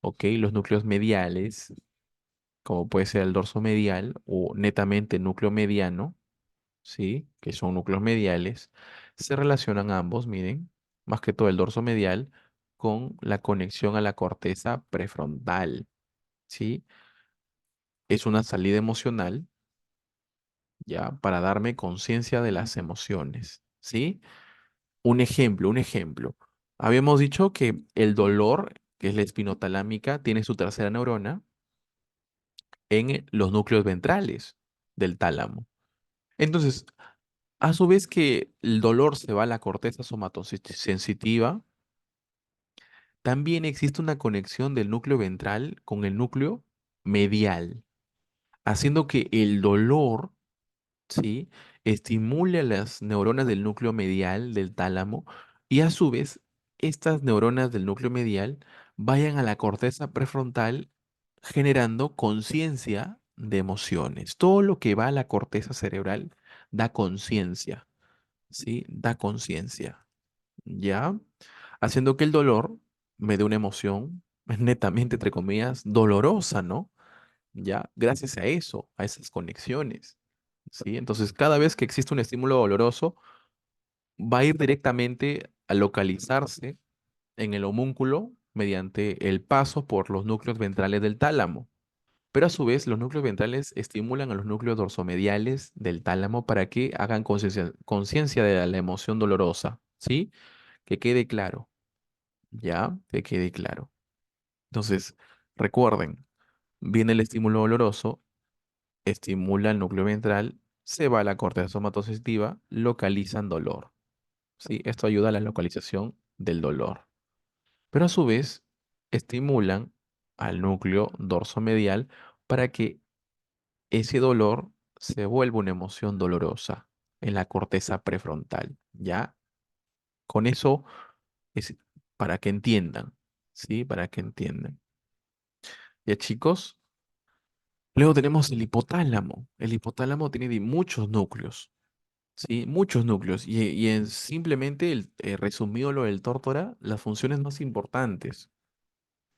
Speaker 1: ¿ok? Los núcleos mediales, como puede ser el dorso medial o netamente núcleo mediano, ¿sí? Que son núcleos mediales, se relacionan ambos, miren, más que todo el dorso medial, con la conexión a la corteza prefrontal, ¿sí? Es una salida emocional, ¿ya? Para darme conciencia de las emociones, ¿sí? Un ejemplo. Habíamos dicho que el dolor, que es la espinotalámica, tiene su tercera neurona en los núcleos ventrales del tálamo. Entonces, a su vez que el dolor se va a la corteza somatosensitiva, también existe una conexión del núcleo ventral con el núcleo medial, haciendo que el dolor, ¿sí? Estimule a las neuronas del núcleo medial del tálamo y a su vez estas neuronas del núcleo medial vayan a la corteza prefrontal generando conciencia de emociones. Todo lo que va a la corteza cerebral da conciencia, ¿sí? Da conciencia, ¿ya? Haciendo que el dolor me dé una emoción netamente, entre comillas, dolorosa, ¿no? ¿Ya? Gracias a eso, a esas conexiones. ¿Sí? Entonces, cada vez que existe un estímulo doloroso, va a ir directamente a localizarse en el homúnculo mediante el paso por los núcleos ventrales del tálamo. Pero a su vez, los núcleos ventrales estimulan a los núcleos dorsomediales del tálamo para que hagan conciencia de la emoción dolorosa. ¿Sí? Que quede claro. ¿Ya? Que quede claro. Entonces, recuerden, viene el estímulo doloroso, estimula el núcleo ventral, se va a la corteza somatosensitiva, localizan dolor. ¿Sí? Esto ayuda a la localización del dolor. Pero a su vez, estimulan al núcleo dorsomedial para que ese dolor se vuelva una emoción dolorosa en la corteza prefrontal. ¿Ya? Con eso es para que entiendan. ¿Sí? Para que entiendan. Ya, chicos. Luego tenemos el hipotálamo. El hipotálamo tiene muchos núcleos. Sí, muchos núcleos. Y en simplemente, resumido lo del tórtora, las funciones más importantes,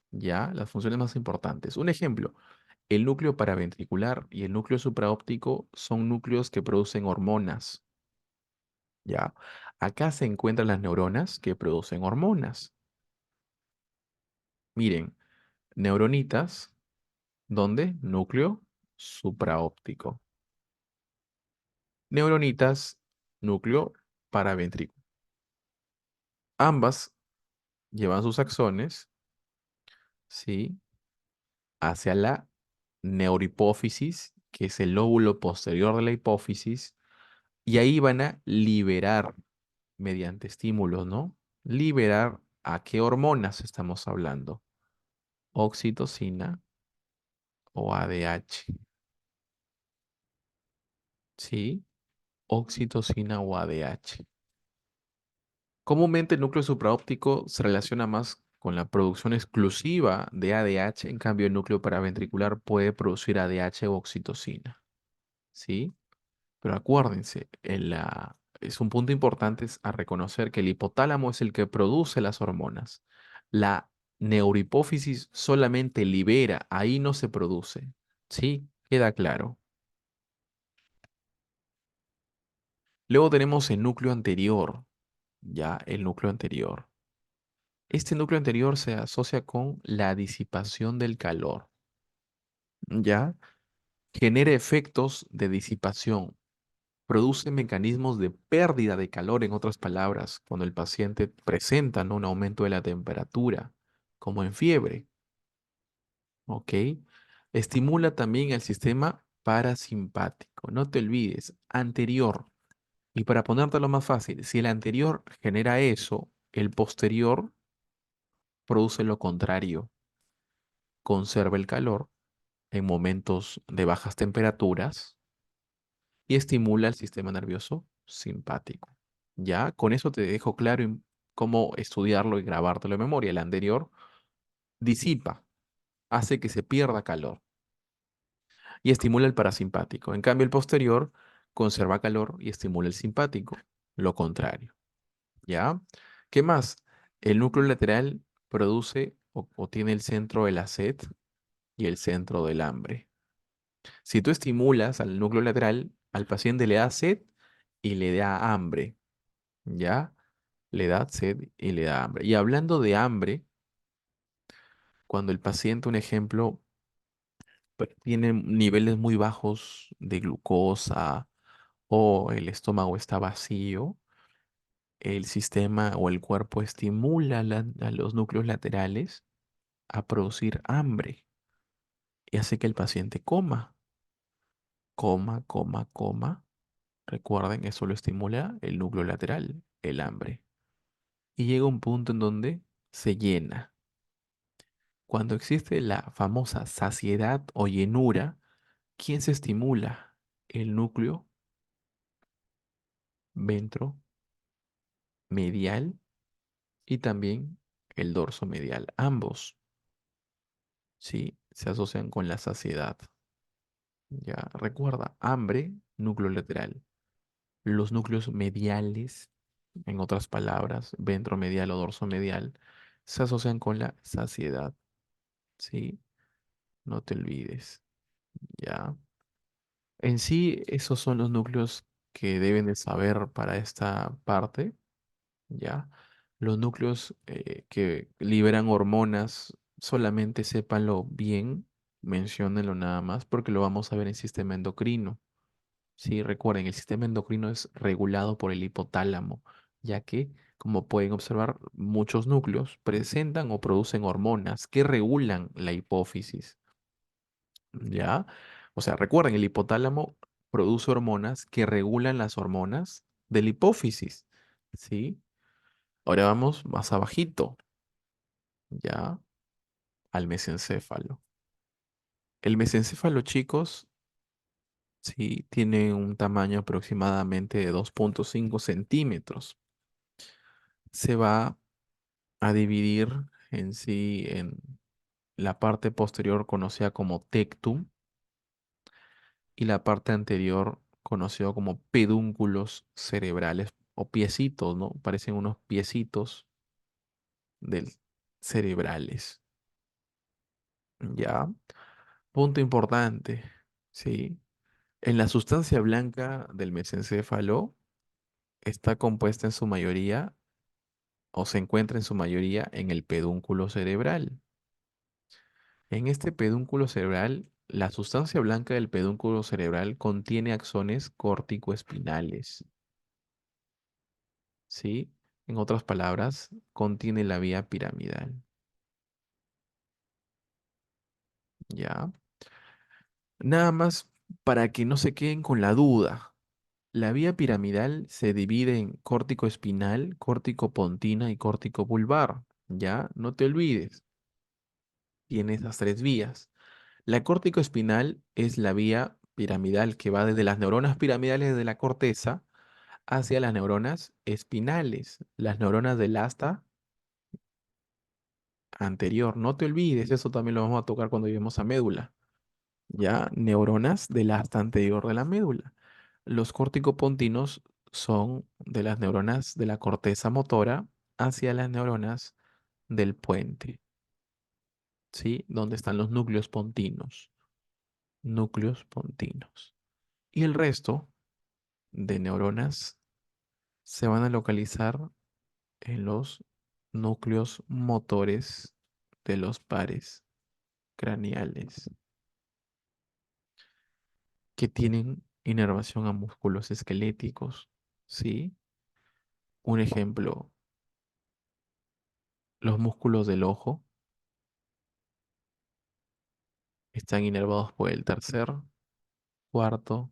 Speaker 1: ¿ya? Las funciones más importantes. Un ejemplo, el núcleo paraventricular y el núcleo supraóptico son núcleos que producen hormonas, ¿ya? Acá se encuentran las neuronas que producen hormonas. Miren, neuronitas, ¿dónde? Núcleo supraóptico. Neuronitas, núcleo paraventrículo. Ambas llevan sus axones, ¿sí? Hacia la neurohipófisis, que es el lóbulo posterior de la hipófisis, y ahí van a liberar mediante estímulos, ¿no? Liberar a qué hormonas estamos hablando, oxitocina o ADH, ¿sí? Oxitocina o ADH. Comúnmente el núcleo supraóptico se relaciona más con la producción exclusiva de ADH, en cambio el núcleo paraventricular puede producir ADH o oxitocina, ¿sí? Pero acuérdense, es un punto importante a reconocer que el hipotálamo es el que produce las hormonas. La neurohipófisis solamente libera, ahí no se produce. ¿Sí? Queda claro. Luego tenemos el núcleo anterior, ya el núcleo anterior. Este núcleo anterior se asocia con la disipación del calor, ya genera efectos de disipación, produce mecanismos de pérdida de calor, en otras palabras, cuando el paciente presenta, ¿no?, un aumento de la temperatura, como en fiebre, ¿ok? Estimula también el sistema parasimpático. No te olvides, anterior. Y para ponértelo más fácil, si el anterior genera eso, el posterior produce lo contrario, conserva el calor en momentos de bajas temperaturas y estimula el sistema nervioso simpático. Ya, con eso te dejo claro cómo estudiarlo y grabártelo en memoria. El anterior disipa, hace que se pierda calor y estimula el parasimpático. En cambio, el posterior conserva calor y estimula el simpático. Lo contrario. ¿Ya? ¿Qué más? El núcleo lateral produce o tiene el centro de la sed y el centro del hambre. Si tú estimulas al núcleo lateral, al paciente le da sed y le da hambre. ¿Ya? Le da sed y le da hambre. Y hablando de hambre, cuando el paciente, un ejemplo, tiene niveles muy bajos de glucosa o el estómago está vacío, el sistema o el cuerpo estimula a los núcleos laterales a producir hambre y hace que el paciente coma, coma, coma, coma. Recuerden, eso lo estimula el núcleo lateral, el hambre. Y llega un punto en donde se llena. Cuando existe la famosa saciedad o llenura, ¿quién se estimula? El núcleo ventromedial y también el dorso medial. Ambos, sí, se asocian con la saciedad. Ya, recuerda, hambre, núcleo lateral. Los núcleos mediales, en otras palabras, ventromedial o dorso medial, se asocian con la saciedad. Sí, no te olvides. Ya. En sí, esos son los núcleos que deben de saber para esta parte. ¿Ya? Los núcleos que liberan hormonas, solamente sépanlo bien, menciónenlo nada más, porque lo vamos a ver en sistema endocrino. Sí, recuerden, el sistema endocrino es regulado por el hipotálamo, ya que, como pueden observar, muchos núcleos presentan o producen hormonas que regulan la hipófisis. ¿Ya? O sea, recuerden, el hipotálamo produce hormonas que regulan las hormonas de la hipófisis. ¿Sí? Ahora vamos más abajito, ya, al mesencéfalo. El mesencéfalo, chicos, sí, tiene un tamaño aproximadamente de 2,5 centímetros. Se va a dividir en sí en la parte posterior conocida como tectum y la parte anterior conocida como pedúnculos cerebrales o piecitos, ¿no? Parecen unos piecitos del cerebrales, ¿ya? Punto importante, ¿sí? En la sustancia blanca del mesencéfalo está compuesta en su mayoría o se encuentra en su mayoría en el pedúnculo cerebral. En este pedúnculo cerebral, la sustancia blanca del pedúnculo cerebral contiene axones córtico-espinales, ¿sí? En otras palabras, contiene la vía piramidal, ¿ya? Nada más para que no se queden con la duda. La vía piramidal se divide en córtico espinal, córtico pontina y córtico vulvar. Ya, no te olvides, tiene esas tres vías. La córtico espinal es la vía piramidal que va desde las neuronas piramidales de la corteza hacia las neuronas espinales, las neuronas del asta anterior. No te olvides, eso también lo vamos a tocar cuando lleguemos a médula. Ya, neuronas del asta anterior de la médula. Los corticopontinos son de las neuronas de la corteza motora hacia las neuronas del puente, ¿sí? Donde están los núcleos pontinos. Núcleos pontinos. Y el resto de neuronas se van a localizar en los núcleos motores de los pares craneales que tienen inervación a músculos esqueléticos, ¿sí? Un ejemplo, los músculos del ojo están inervados por el tercer, cuarto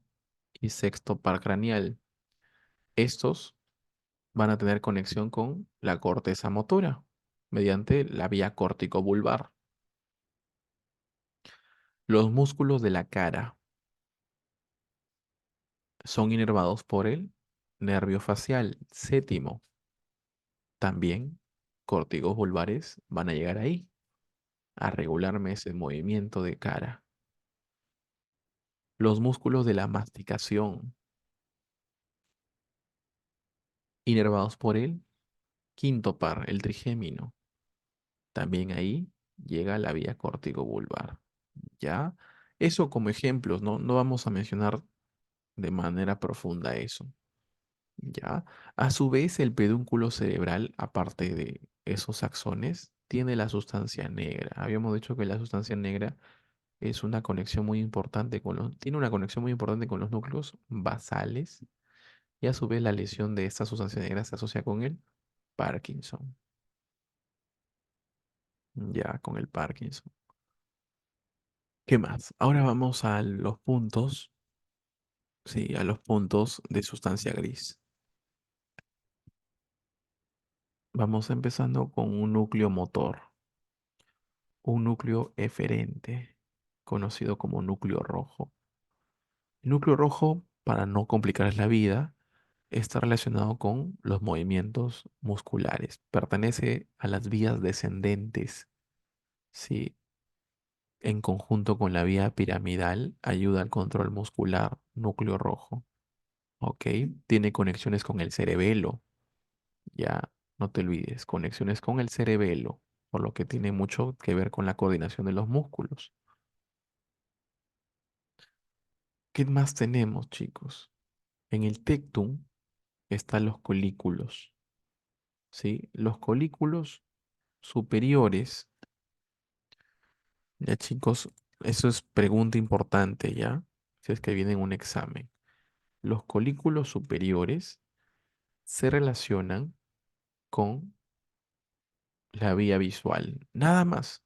Speaker 1: y sexto par craneal. Estos van a tener conexión con la corteza motora mediante la vía córtico-vulvar. Los músculos de la cara son inervados por el nervio facial séptimo. También córtigos vulvares van a llegar ahí a regularme ese movimiento de cara. Los músculos de la masticación, inervados por el quinto par, el trigémino. También ahí llega la vía córtico-vulvar. ¿Ya? Eso como ejemplos, ¿no? No vamos a mencionar de manera profunda eso. ¿Ya? A su vez, el pedúnculo cerebral, aparte de esos axones, tiene la sustancia negra. Habíamos dicho que la sustancia negra es una conexión muy importante tiene una conexión muy importante con los núcleos basales y a su vez la lesión de esta sustancia negra se asocia con el Parkinson. Ya, con el Parkinson. ¿Qué más? Ahora vamos a los puntos, sí, a los puntos de sustancia gris. Vamos empezando con un núcleo motor, un núcleo eferente, conocido como núcleo rojo. El núcleo rojo, para no complicar la vida, está relacionado con los movimientos musculares. Pertenece a las vías descendentes, sí, en conjunto con la vía piramidal, ayuda al control muscular, núcleo rojo. ¿Ok? Tiene conexiones con el cerebelo, ya no te olvides, conexiones con el cerebelo, por lo que tiene mucho que ver con la coordinación de los músculos. ¿Qué más tenemos, chicos? En el tectum están los colículos, ¿sí? Los colículos superiores, ya chicos, eso es pregunta importante, ¿ya? Si es que viene en un examen. Los colículos superiores se relacionan con la vía visual, nada más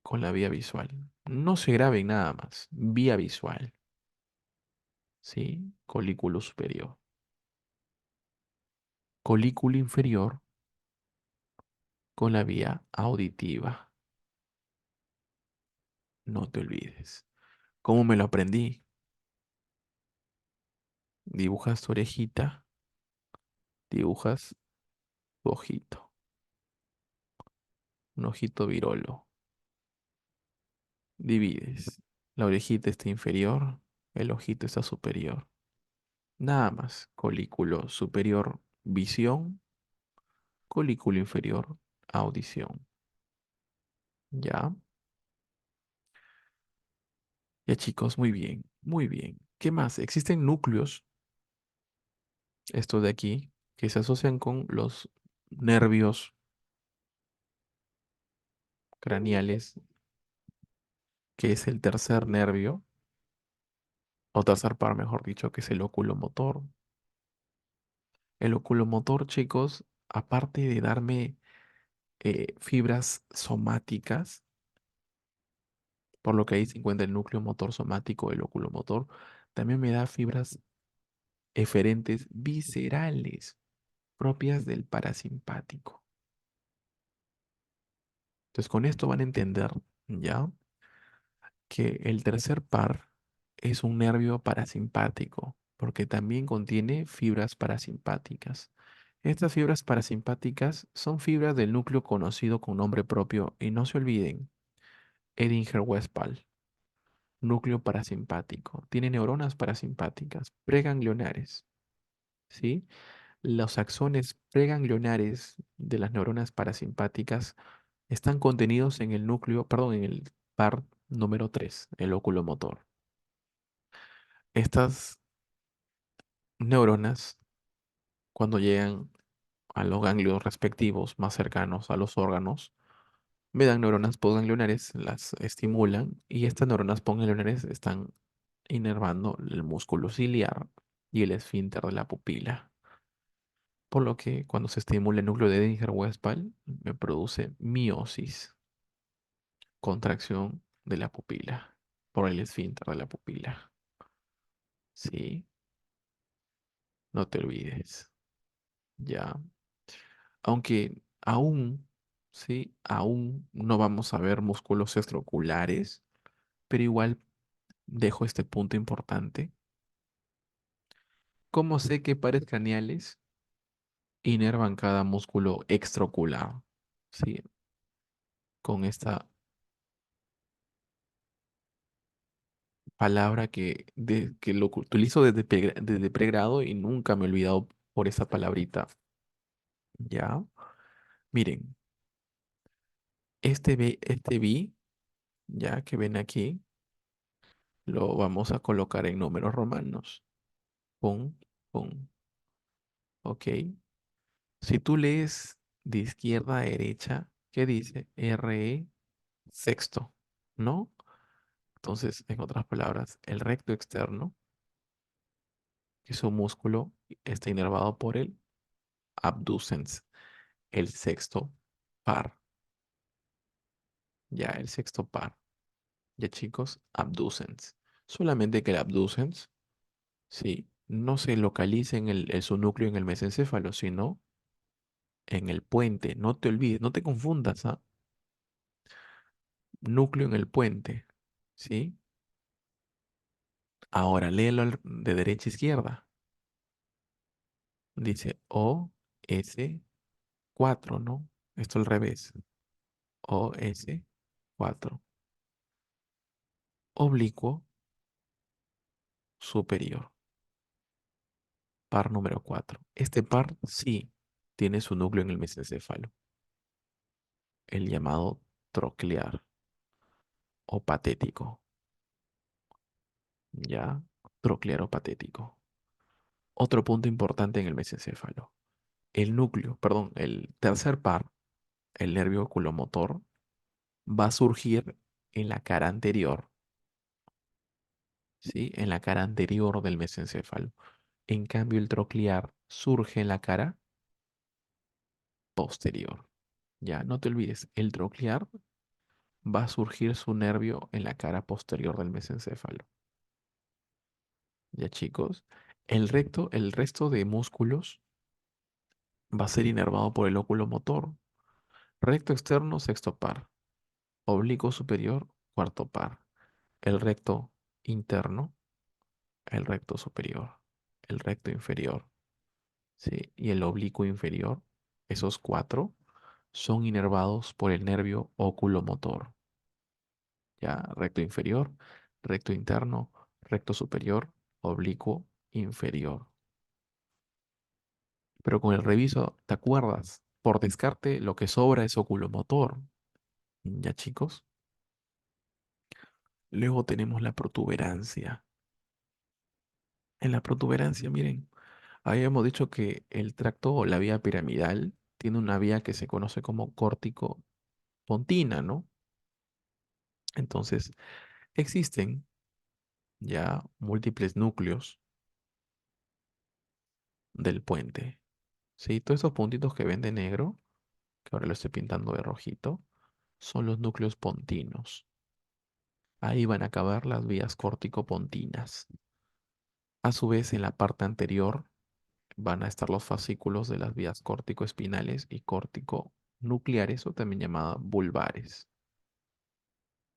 Speaker 1: con la vía visual. No se graben nada más, vía visual, ¿sí? Colículo superior. Colículo inferior con la vía auditiva, no te olvides. ¿Cómo me lo aprendí? Dibujas tu orejita, dibujas tu ojito, un ojito virolo. Divides. La orejita está inferior, el ojito está superior. Nada más. Colículo superior, visión. Colículo inferior, audición. ¿Ya? Ya chicos, muy bien, muy bien. ¿Qué más? Existen núcleos, estos de aquí, que se asocian con los nervios craneales, que es el tercer nervio, o tercer par, mejor dicho, que es el oculomotor. El oculomotor, chicos, aparte de darme fibras somáticas, por lo que ahí se encuentra el núcleo motor somático, el oculomotor, también me da fibras eferentes viscerales propias del parasimpático. Entonces, con esto van a entender, ¿ya? Que el tercer par es un nervio parasimpático, porque también contiene fibras parasimpáticas. Estas fibras parasimpáticas son fibras del núcleo conocido con nombre propio y no se olviden, Edinger-Westphal, núcleo parasimpático. Tiene neuronas parasimpáticas, preganglionares, ¿sí? Los axones preganglionares de las neuronas parasimpáticas están contenidos en el núcleo, perdón, en el par número 3, el oculomotor. Estas neuronas, cuando llegan a los ganglios respectivos más cercanos a los órganos, me dan neuronas postganglionares, las estimulan y estas neuronas postganglionares están inervando el músculo ciliar y el esfínter de la pupila. Por lo que cuando se estimula el núcleo de Edinger-Westphal, me produce miosis, contracción de la pupila por el esfínter de la pupila. Sí, no te olvides. Ya. Aunque aún, sí, aún no vamos a ver músculos extraoculares, pero igual dejo este punto importante. ¿Cómo sé qué pares craneales inervan cada músculo extraocular? Sí, con esta palabra que lo utilizo desde pregrado y nunca me he olvidado por esa palabrita. ¿Ya? Miren, este B, ya que ven aquí, lo vamos a colocar en números romanos. Pum, pum. Ok. Si tú lees de izquierda a derecha, ¿qué dice? RE sexto, ¿no? Entonces, en otras palabras, el recto externo, que es un músculo, está inervado por el abducens, el sexto par. Ya, el sexto par. Ya, chicos, abducens. Solamente que el abducens, sí, no se localiza en su núcleo en el mesencéfalo, sino en el puente. No te olvides, no te confundas, ¿ah? Núcleo en el puente, ¿sí? Ahora léelo de derecha a izquierda. Dice OS4, ¿no? Esto al revés. OS4. Oblicuo superior. Par número 4. Este par sí tiene su núcleo en el mesencéfalo, el llamado troclear o patético. ¿Ya? Troclear o patético. Otro punto importante en el mesencéfalo. El núcleo, perdón, el tercer par, el nervio oculomotor, va a surgir en la cara anterior, ¿sí? En la cara anterior del mesencéfalo. En cambio, el troclear surge en la cara posterior. Ya, no te olvides, el troclear va a surgir su nervio en la cara posterior del mesencéfalo. Ya, chicos, el resto de músculos va a ser inervado por el óculo motor. Recto externo, sexto par. Oblicuo superior, cuarto par. El recto interno, el recto superior, el recto inferior, ¿sí? Y el oblicuo inferior, esos cuatro son inervados por el nervio oculomotor. Ya, recto inferior, recto interno, recto superior, oblicuo inferior. Pero con el reviso, ¿te acuerdas? Por descarte, lo que sobra es oculomotor. Ya, chicos. Luego tenemos la protuberancia. En la protuberancia, miren, Habíamos dicho que el tracto o la vía piramidal tiene una vía que se conoce como córtico pontina, ¿no? Entonces, existen ya múltiples núcleos del puente. ¿Sí? Todos esos puntitos que ven de negro, que ahora lo estoy pintando de rojito, son los núcleos pontinos. Ahí van a acabar las vías córtico-pontinas. A su vez, en la parte anterior van a estar los fascículos de las vías córtico-espinales y córtico-nucleares o también llamadas vulvares.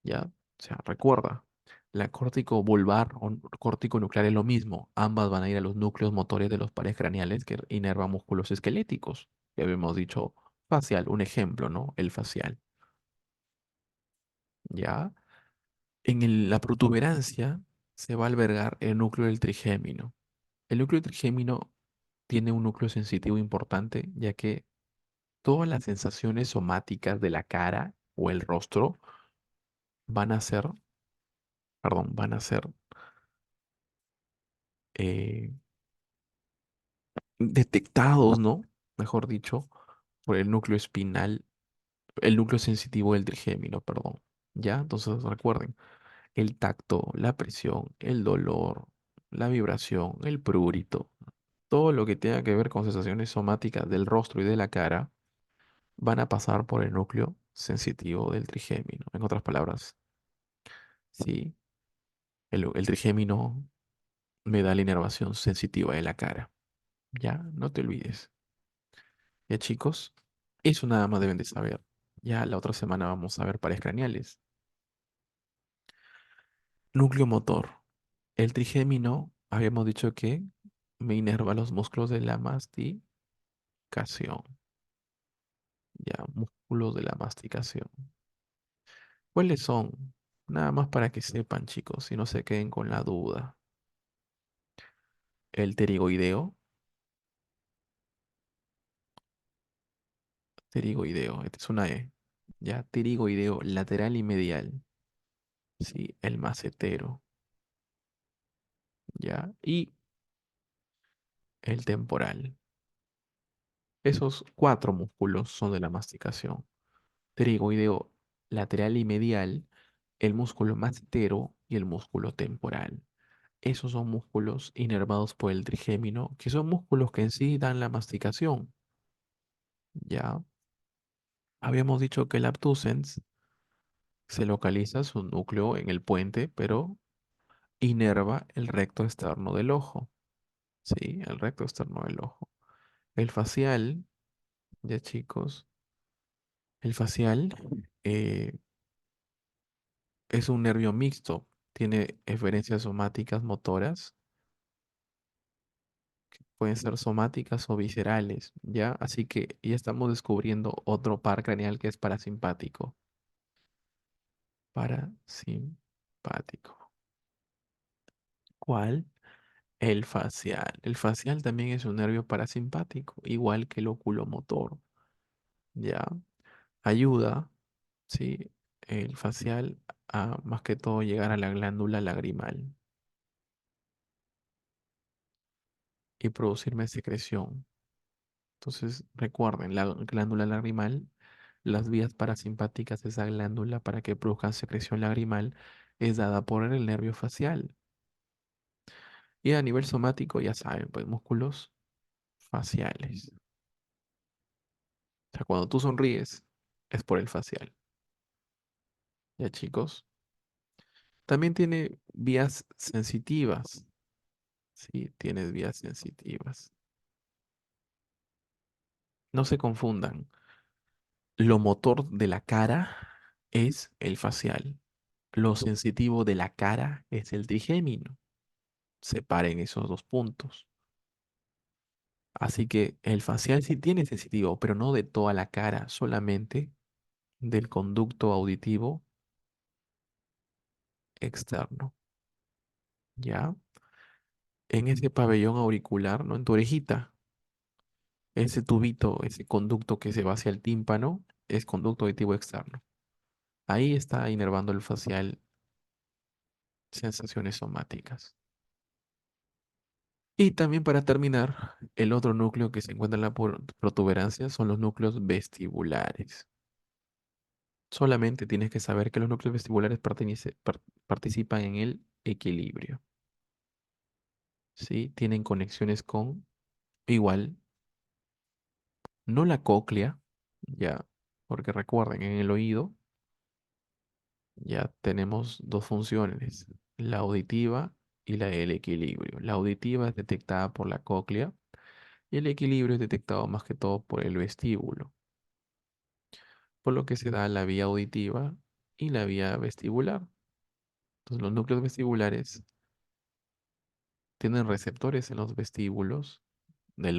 Speaker 1: ¿Ya? O sea, recuerda, la córtico vulvar o córtico nuclear es lo mismo. Ambas van a ir a los núcleos motores de los pares craneales que inervan músculos esqueléticos. Ya habíamos dicho facial, un ejemplo, ¿no? El facial. ¿Ya? La protuberancia se va a albergar el núcleo del trigémino. El núcleo trigémino tiene un núcleo sensitivo importante, ya que todas las sensaciones somáticas de la cara o el rostro van a ser, perdón, van a ser eh, detectados, ¿no? Mejor dicho, por el núcleo espinal, el núcleo sensitivo del trigémino, perdón. ¿Ya? Entonces recuerden, el tacto, la presión, el dolor, la vibración, el prurito, todo lo que tenga que ver con sensaciones somáticas del rostro y de la cara, van a pasar por el núcleo sensitivo del trigémino. En otras palabras, sí, el trigémino me da la inervación sensitiva de la cara. Ya, no te olvides. Ya chicos, eso nada más deben de saber. Ya la otra semana vamos a ver pares craneales. Núcleo motor. El trigémino, habíamos dicho que me inerva los músculos de la masticación. Ya, músculos de la masticación. ¿Cuáles son? Nada más para que sepan, chicos, y no se queden con la duda. El pterigoideo, pterigoideo, esta es una E. Ya, pterigoideo lateral y medial. Sí, el macetero. Ya, y el temporal. Esos cuatro músculos son de la masticación. Pterigoideo lateral y medial, el músculo massetero y el músculo temporal. Esos son músculos inervados por el trigémino, que son músculos que en sí dan la masticación. Ya habíamos dicho que el abducens se localiza su núcleo en el puente, pero inerva el recto externo del ojo. Sí, el recto externo del ojo. El facial, ya chicos, el facial eh, es un nervio mixto, tiene eferencias somáticas motoras, pueden ser somáticas o viscerales, ¿ya? Así que ya estamos descubriendo otro par craneal que es parasimpático. Parasimpático. ¿Cuál? El facial. El facial también es un nervio parasimpático, igual que el oculomotor, ¿ya? Ayuda, ¿sí? El facial a más que todo llegar a la glándula lagrimal y producirme secreción. Entonces, recuerden, la glándula lagrimal, las vías parasimpáticas de esa glándula para que produzcan secreción lagrimal es dada por el nervio facial. Y a nivel somático, ya saben, pues músculos faciales. O sea, cuando tú sonríes, es por el facial. ¿Ya, chicos? También tiene vías sensitivas. Sí, tienes vías sensitivas. No se confundan. Lo motor de la cara es el facial. Lo sensitivo de la cara es el trigémino. Separen esos dos puntos. Así que el facial sí tiene sensitivo, pero no de toda la cara, solamente del conducto auditivo externo. ¿Ya? En ese pabellón auricular, ¿no? En tu orejita, ese tubito, ese conducto que se va hacia el tímpano, es conducto auditivo externo. Ahí está inervando el facial sensaciones somáticas. Y también para terminar, el otro núcleo que se encuentra en la protuberancia son los núcleos vestibulares. Solamente tienes que saber que los núcleos vestibulares participan en el equilibrio. ¿Sí? Tienen conexiones con, igual, no la cóclea, ya, porque recuerden, en el oído ya tenemos dos funciones, la auditiva y la del equilibrio. La auditiva es detectada por la cóclea y el equilibrio es detectado más que todo por el vestíbulo, por lo que se da la vía auditiva y la vía vestibular. Entonces, los núcleos vestibulares tienen receptores en los vestíbulos de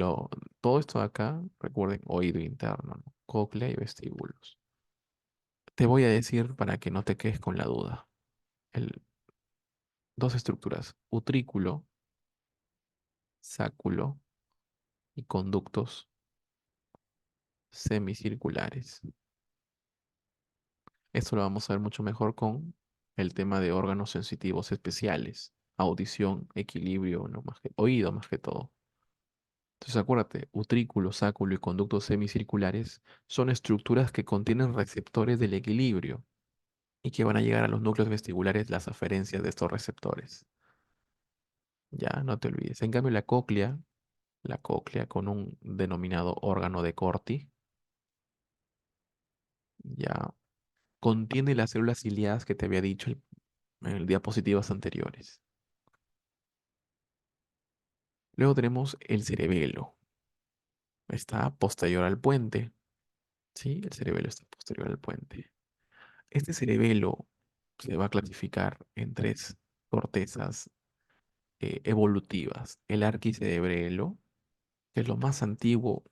Speaker 1: todo esto de acá, recuerden, oído interno, ¿no? Cóclea y vestíbulos. Te voy a decir para que no te quedes con la duda. El, dos estructuras, utrículo, sáculo y conductos semicirculares. Esto lo vamos a ver mucho mejor con el tema de órganos sensitivos especiales, audición, equilibrio, no más que, oído más que todo. Entonces acuérdate, utrículo, sáculo y conductos semicirculares son estructuras que contienen receptores del equilibrio y que van a llegar a los núcleos vestibulares las aferencias de estos receptores. Ya, no te olvides. En cambio, la cóclea con un denominado órgano de Corti, ya contiene las células ciliadas que te había dicho en diapositivas anteriores. Luego tenemos el cerebelo. Está posterior al puente. Sí, el cerebelo está posterior al puente. Este cerebelo se va a clasificar en tres cortezas evolutivas. El arquicerebelo, que es lo más antiguo,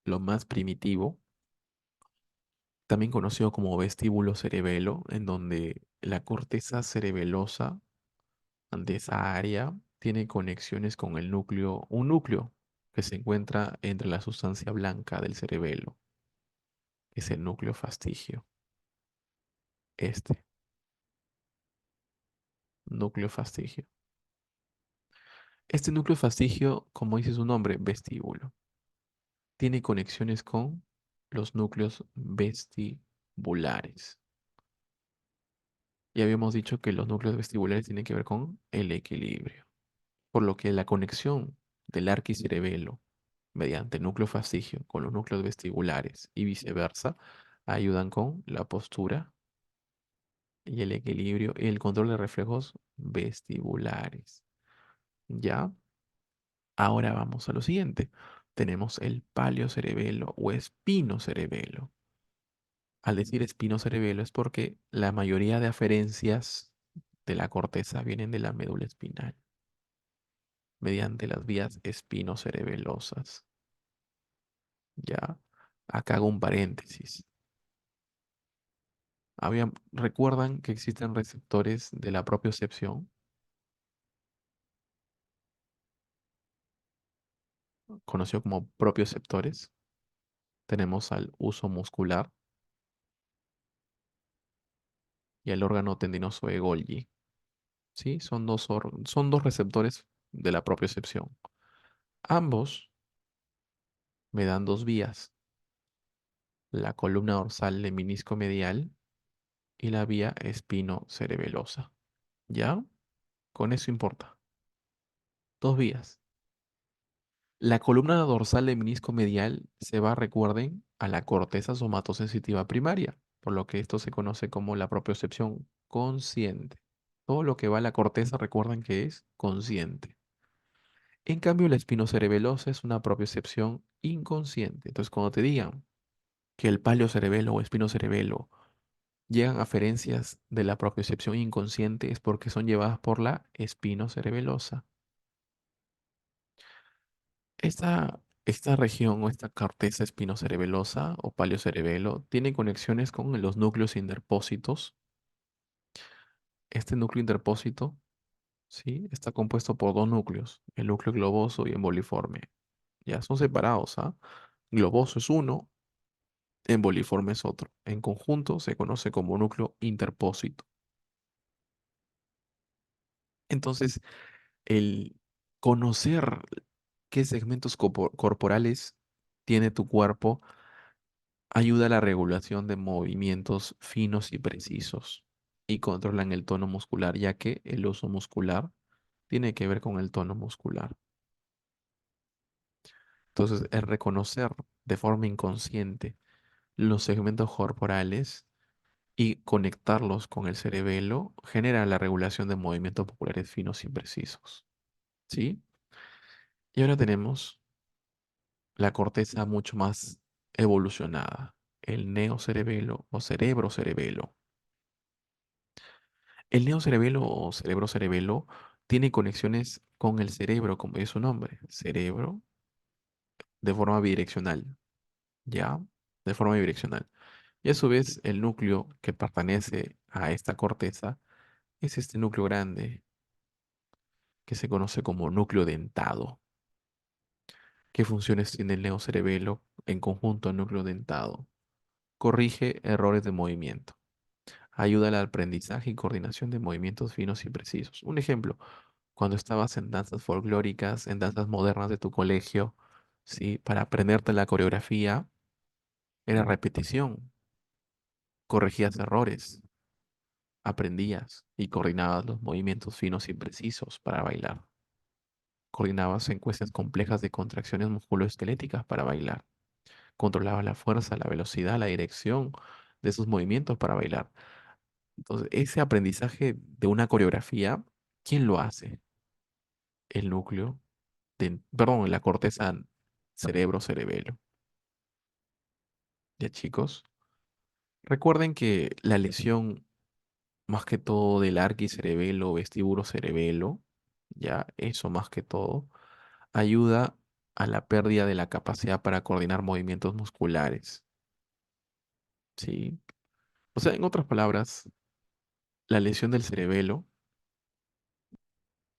Speaker 1: lo más primitivo, también conocido como vestíbulo cerebelo, en donde la corteza cerebelosa de esa área tiene conexiones con el núcleo, un núcleo que se encuentra entre la sustancia blanca del cerebelo, que es el núcleo fastigio. Este núcleo fastigio. Este núcleo fastigio, como dice su nombre, vestíbulo, tiene conexiones con los núcleos vestibulares. Ya habíamos dicho que los núcleos vestibulares tienen que ver con el equilibrio, por lo que la conexión del arquicerebelo mediante núcleo fastigio con los núcleos vestibulares y viceversa ayudan con la postura y el equilibrio y el control de reflejos vestibulares. ¿Ya? Ahora vamos a lo siguiente. Tenemos el paleocerebelo o espinocerebelo. Al decir espinocerebelo es porque la mayoría de aferencias de la corteza vienen de la médula espinal, mediante las vías espinocerebelosas. Ya, acá hago un paréntesis. ¿Recuerdan que existen receptores de la propiocepción, conocido como propioceptores? Tenemos al uso muscular y el órgano tendinoso de Golgi. ¿Sí? Son dos receptores de la propiocepción. Ambos me dan dos vías, la columna dorsal lemnisco medial y la vía espinocerebelosa. ¿Ya? Con eso importa. Dos vías. La columna dorsal lemnisco medial se va, recuerden, a la corteza somatosensitiva primaria, por lo que esto se conoce como la propiocepción consciente. Todo lo que va a la corteza, recuerden que es consciente. En cambio, la espinocerebelosa es una propiocepción inconsciente. Entonces, cuando te digan que el paleocerebelo o espinocerebelo llegan a aferencias de la propiocepción inconsciente, es porque son llevadas por la espinocerebelosa. Esta región o esta corteza espinocerebelosa o paleocerebelo tiene conexiones con los núcleos interpósitos. Este núcleo interpósito, ¿sí? Está compuesto por dos núcleos, el núcleo globoso y emboliforme. Ya son separados, ¿ah? Globoso es uno, emboliforme es otro. En conjunto se conoce como núcleo interpósito. Entonces, Conocer qué segmentos corporales tiene tu cuerpo ayuda a la regulación de movimientos finos y precisos y controlan el tono muscular, ya que el uso muscular tiene que ver con el tono muscular. Entonces, el reconocer de forma inconsciente los segmentos corporales y conectarlos con el cerebelo genera la regulación de movimientos musculares finos y precisos. ¿Sí? Y ahora tenemos la corteza mucho más evolucionada, el neocerebelo o cerebro-cerebelo. El neocerebelo o cerebro-cerebelo tiene conexiones con el cerebro, como es su nombre, cerebro, de forma bidireccional, ¿ya? De forma bidireccional. Y a su vez, el núcleo que pertenece a esta corteza es este núcleo grande que se conoce como núcleo dentado. ¿Qué funciones tiene el neocerebelo en conjunto al núcleo dentado? Corrige errores de movimiento. Ayuda al aprendizaje y coordinación de movimientos finos y precisos. Un ejemplo, cuando estabas en danzas folclóricas, en danzas modernas de tu colegio, ¿sí? Para aprenderte la coreografía, era repetición, corregías errores, aprendías y coordinabas los movimientos finos y precisos para bailar. Coordinabas secuencias complejas de contracciones musculoesqueléticas para bailar. Controlabas la fuerza, la velocidad, la dirección de esos movimientos para bailar. Entonces, ese aprendizaje de una coreografía, ¿quién lo hace? El núcleo, perdón, la corteza cerebro-cerebelo. ¿Ya, chicos? Recuerden que la lesión, más que todo del arquicerebelo, vestíbulo cerebelo, ya, eso más que todo, ayuda a la pérdida de la capacidad para coordinar movimientos musculares, ¿sí? O sea, en otras palabras, la lesión del cerebelo,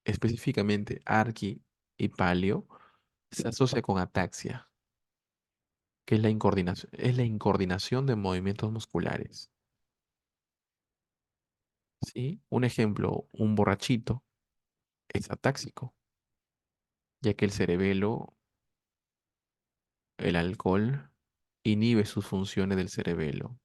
Speaker 1: específicamente arqui y palio, se asocia con ataxia, que es la incoordinación de movimientos musculares, ¿sí? Un ejemplo, un borrachito es atáxico, ya que el cerebelo, el alcohol, inhibe sus funciones del cerebelo,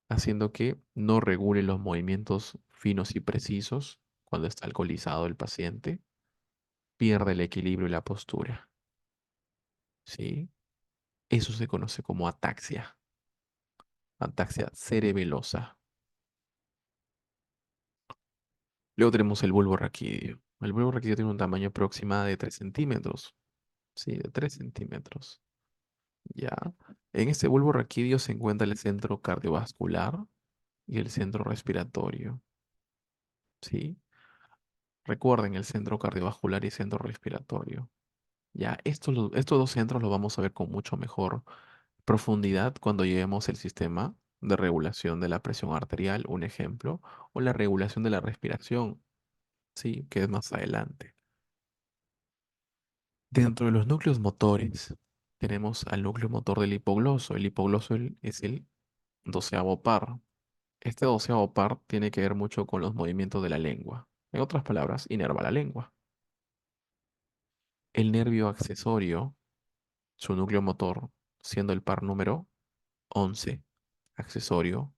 Speaker 1: haciendo que no regule los movimientos finos y precisos cuando está alcoholizado el paciente, pierde el equilibrio y la postura, ¿sí? Eso se conoce como ataxia, ataxia cerebelosa. Luego tenemos el bulbo raquídeo. El bulbo raquídeo tiene un tamaño aproximado de 3 centímetros, ¿sí? De 3 centímetros, ¿ya? En este bulbo raquídeo se encuentra el centro cardiovascular y el centro respiratorio, ¿sí? Recuerden el centro cardiovascular y centro respiratorio. Ya, estos dos centros los vamos a ver con mucho mejor profundidad cuando llevemos el sistema de regulación de la presión arterial, un ejemplo, o la regulación de la respiración, sí, que es más adelante. Dentro de los núcleos motores tenemos al núcleo motor del hipogloso. El hipogloso es el doceavo par. Este doceavo par tiene que ver mucho con los movimientos de la lengua. En otras palabras, inerva la lengua. El nervio accesorio, su núcleo motor, siendo el par número 11, accesorio,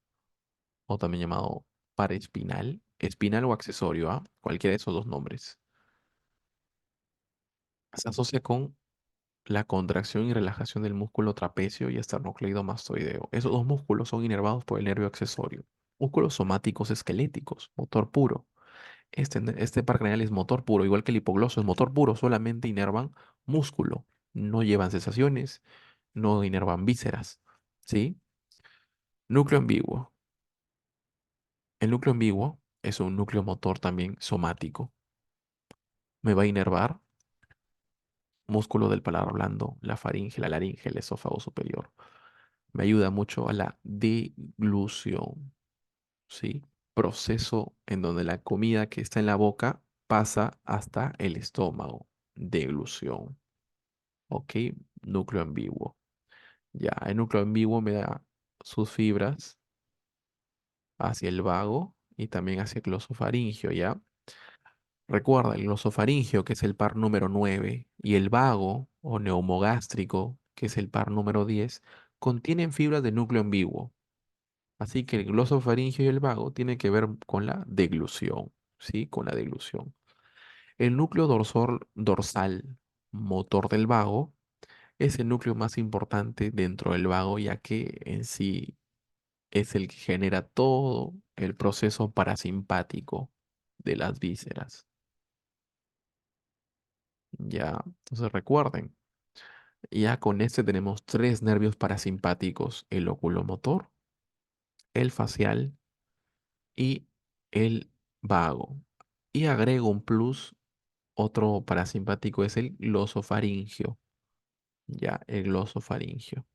Speaker 1: o también llamado par espinal, espinal o accesorio, ¿ah? Cualquiera de esos dos nombres, se asocia con la contracción y relajación del músculo trapecio y esternocleidomastoideo. Esos dos músculos son inervados por el nervio accesorio. Músculos somáticos esqueléticos, motor puro. Este par craneal es motor puro, igual que el hipogloso es motor puro, solamente inervan músculo, no llevan sensaciones, no inervan vísceras, ¿sí? Núcleo ambiguo. El núcleo ambiguo es un núcleo motor también somático. Me va a inervar músculo del paladar blando, la faringe, la laringe, el esófago superior. Me ayuda mucho a la deglución, ¿sí? Proceso en donde la comida que está en la boca pasa hasta el estómago. Deglución, ¿ok? Núcleo ambiguo. Ya, el núcleo ambiguo me da sus fibras hacia el vago y también hacia el glosofaringio, ¿ya? Recuerda, el glosofaringio, que es el par número 9, y el vago o neumogástrico, que es el par número 10, contienen fibras de núcleo ambiguo. Así que el glosofaringio y el vago tienen que ver con la deglución, ¿sí? Con la deglución. El núcleo dorsal motor del vago es el núcleo más importante dentro del vago, ya que en sí es el que genera todo el proceso parasimpático de las vísceras. Ya, entonces recuerden, ya con este tenemos tres nervios parasimpáticos: el oculomotor, el facial y el vago. Y agrego un plus, otro parasimpático es el glosofaringio. Ya, el glosofaringio.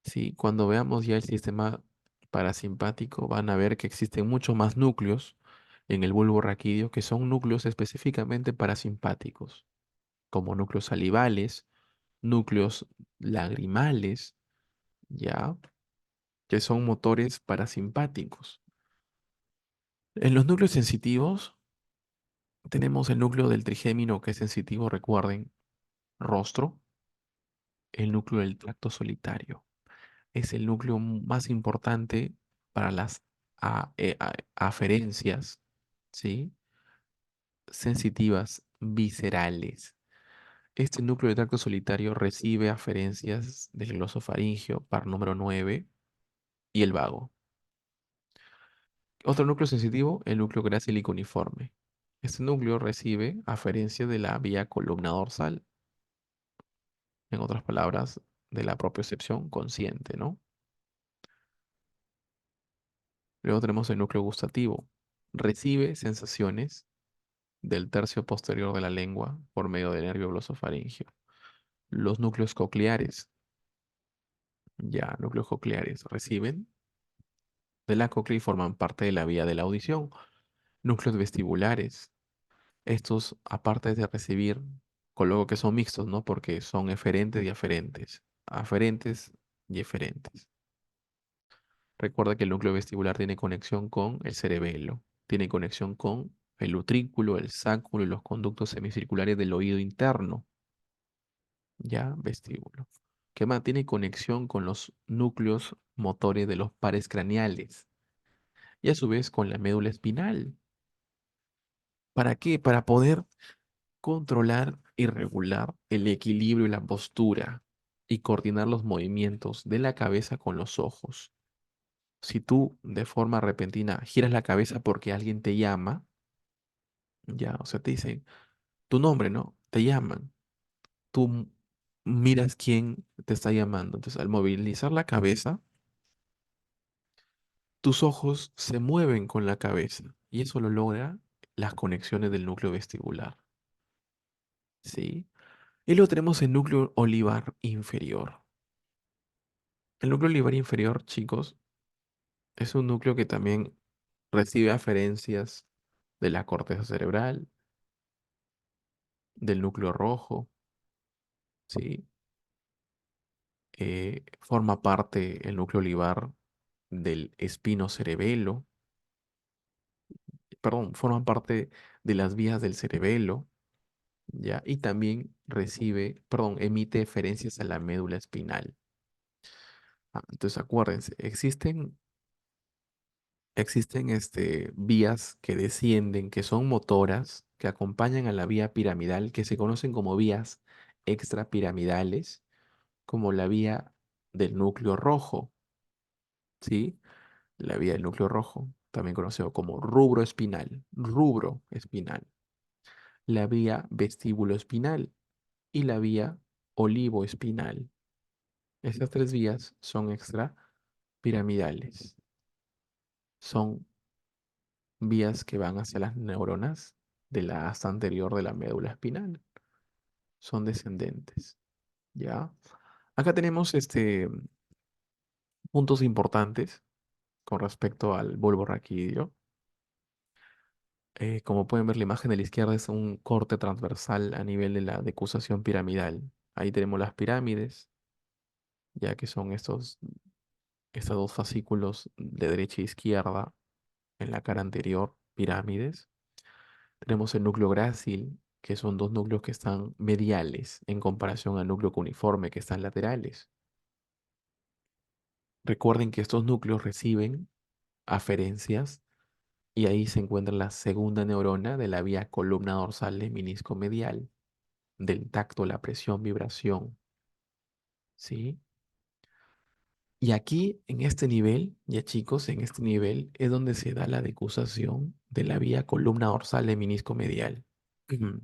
Speaker 1: Sí, cuando veamos ya el sistema parasimpático, van a ver que existen muchos más núcleos en el bulbo raquídeo que son núcleos específicamente parasimpáticos, como núcleos salivales, núcleos lagrimales, ya, que son motores parasimpáticos. En los núcleos sensitivos tenemos el núcleo del trigémino, que es sensitivo, recuerden, rostro, el núcleo del tracto solitario. Es el núcleo más importante para las aferencias, ¿sí? Sensitivas viscerales. Este núcleo de tracto solitario recibe aferencias del glosofaringio, par número 9, y el vago. Otro núcleo sensitivo, el núcleo grácil y cuneiforme. Este núcleo recibe aferencia de la vía columna dorsal, en otras palabras, de la propiocepción consciente, ¿no? Luego tenemos el núcleo gustativo. Recibe sensaciones del tercio posterior de la lengua por medio del nervio glosofaringio. Los núcleos cocleares, ya, núcleos cocleares reciben de la cóclea y forman parte de la vía de la audición. Núcleos vestibulares, estos, aparte de recibir, coloco que son mixtos, ¿no? Porque son eferentes y aferentes. Aferentes y eferentes. Recuerda que el núcleo vestibular tiene conexión con el cerebelo, tiene conexión con el utrículo, el sáculo y los conductos semicirculares del oído interno, ya, vestíbulo, que mantiene conexión con los núcleos motores de los pares craneales y a su vez con la médula espinal. ¿Para qué? Para poder controlar y regular el equilibrio y la postura y coordinar los movimientos de la cabeza con los ojos. Si tú de forma repentina giras la cabeza porque alguien te llama, ya, o sea, te dicen tu nombre, ¿no? Te llaman. Tú miras quién te está llamando. Entonces, al movilizar la cabeza, tus ojos se mueven con la cabeza y eso lo logra las conexiones del núcleo vestibular, ¿sí? Y luego tenemos el núcleo olivar inferior. El núcleo olivar inferior, chicos, es un núcleo que también recibe aferencias de la corteza cerebral, del núcleo rojo, ¿sí? Forma parte el núcleo olivar del espino cerebelo, perdón, forma parte de las vías del cerebelo, ¿ya? Y también recibe, perdón, emite eferencias a la médula espinal. Entonces acuérdense, existen vías que descienden, que son motoras, que acompañan a la vía piramidal, que se conocen como vías extrapiramidales, como la vía del núcleo rojo, ¿sí? La vía del núcleo rojo, también conocido como rubro espinal, la vía vestíbulo espinal y la vía olivo espinal. Estas tres vías son extrapiramidales. Son vías que van hacia las neuronas de la asta anterior de la médula espinal. Son descendentes, ¿ya? Acá tenemos puntos importantes con respecto al bulbo raquídeo. Como pueden ver, la imagen de la izquierda es un corte transversal a nivel de la decusación piramidal. Ahí tenemos las pirámides, ya que son estos dos fascículos de derecha e izquierda en la cara anterior, pirámides. Tenemos el núcleo grácil, que son dos núcleos que están mediales en comparación al núcleo cuneiforme que están laterales. Recuerden que estos núcleos reciben aferencias y ahí se encuentra la segunda neurona de la vía columna dorsal del menisco medial, del tacto, la presión, vibración, ¿sí? Y aquí, en este nivel, ya chicos, en este nivel es donde se da la decusación de la vía columna dorsal del menisco medial. Ujú.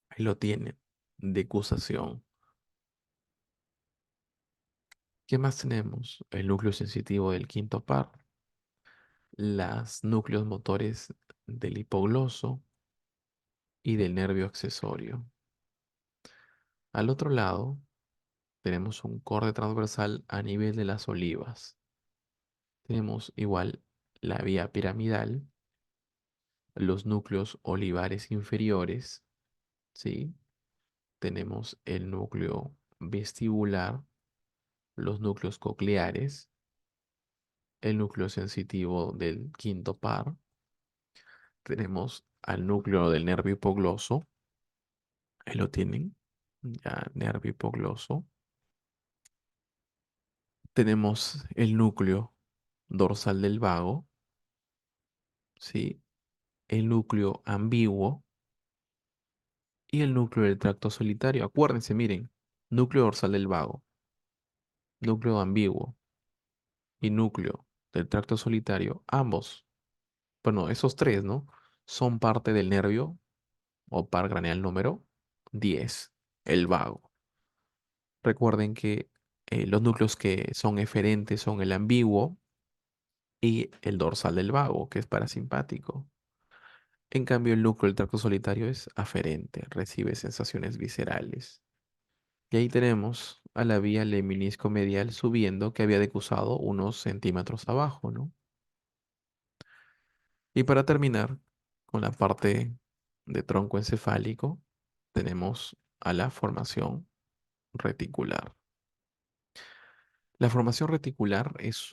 Speaker 1: Ahí lo tienen, decusación. ¿Qué más tenemos? El núcleo sensitivo del quinto par, los núcleos motores del hipogloso y del nervio accesorio. Al otro lado, tenemos un corde transversal a nivel de las olivas. Tenemos igual la vía piramidal, los núcleos olivares inferiores, ¿sí? Tenemos el núcleo vestibular, los núcleos cocleares, el núcleo sensitivo del quinto par. Tenemos al núcleo del nervio hipogloso, ahí lo tienen, ya nervio hipogloso. Tenemos el núcleo dorsal del vago, ¿sí? El núcleo ambiguo y el núcleo del tracto solitario. Acuérdense, miren, núcleo dorsal del vago, núcleo ambiguo y núcleo del tracto solitario, ambos, bueno, esos tres, ¿no? Son parte del nervio o par craneal número 10, el vago. Recuerden que los núcleos que son eferentes son el ambiguo y el dorsal del vago, que es parasimpático. En cambio, el núcleo del tracto solitario es aferente, recibe sensaciones viscerales. Y ahí tenemos a la vía lemnisco medial subiendo que había decusado unos centímetros abajo, ¿no? Y para terminar con la parte de tronco encefálico, tenemos a la formación reticular. La formación reticular es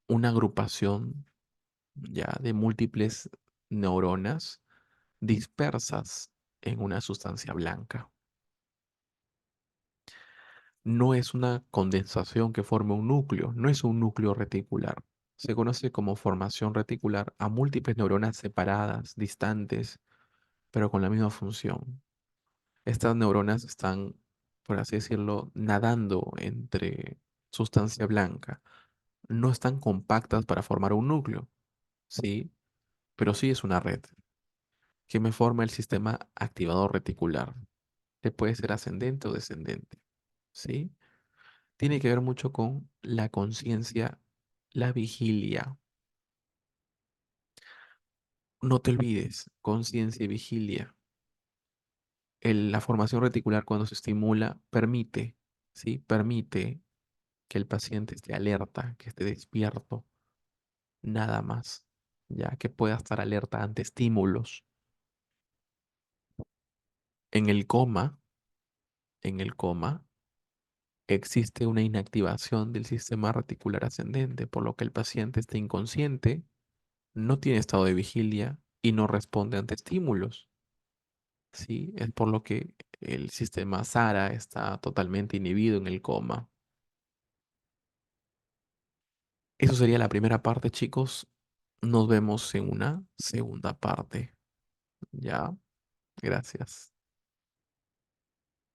Speaker 1: una agrupación ya de múltiples neuronas dispersas en una sustancia blanca. No es una condensación que forme un núcleo, no es un núcleo reticular. Se conoce como formación reticular a múltiples neuronas separadas, distantes, pero con la misma función. Estas neuronas están, por así decirlo, nadando entre sustancia blanca. No están compactas para formar un núcleo, ¿sí? Pero sí es una red que me forma el sistema activador reticular, que puede ser ascendente o descendente, ¿sí? Tiene que ver mucho con la conciencia, la vigilia. No te olvides, conciencia y vigilia. La formación reticular cuando se estimula permite, ¿sí? Permite que el paciente esté alerta, que esté despierto, nada más, ya que pueda estar alerta ante estímulos. En el coma, en el coma, existe una inactivación del sistema reticular ascendente, por lo que el paciente está inconsciente, no tiene estado de vigilia y no responde ante estímulos. ¿Sí? Es por lo que el sistema SARA está totalmente inhibido en el coma. Eso sería la primera parte, chicos. Nos vemos en una segunda parte. ¿Ya? Gracias.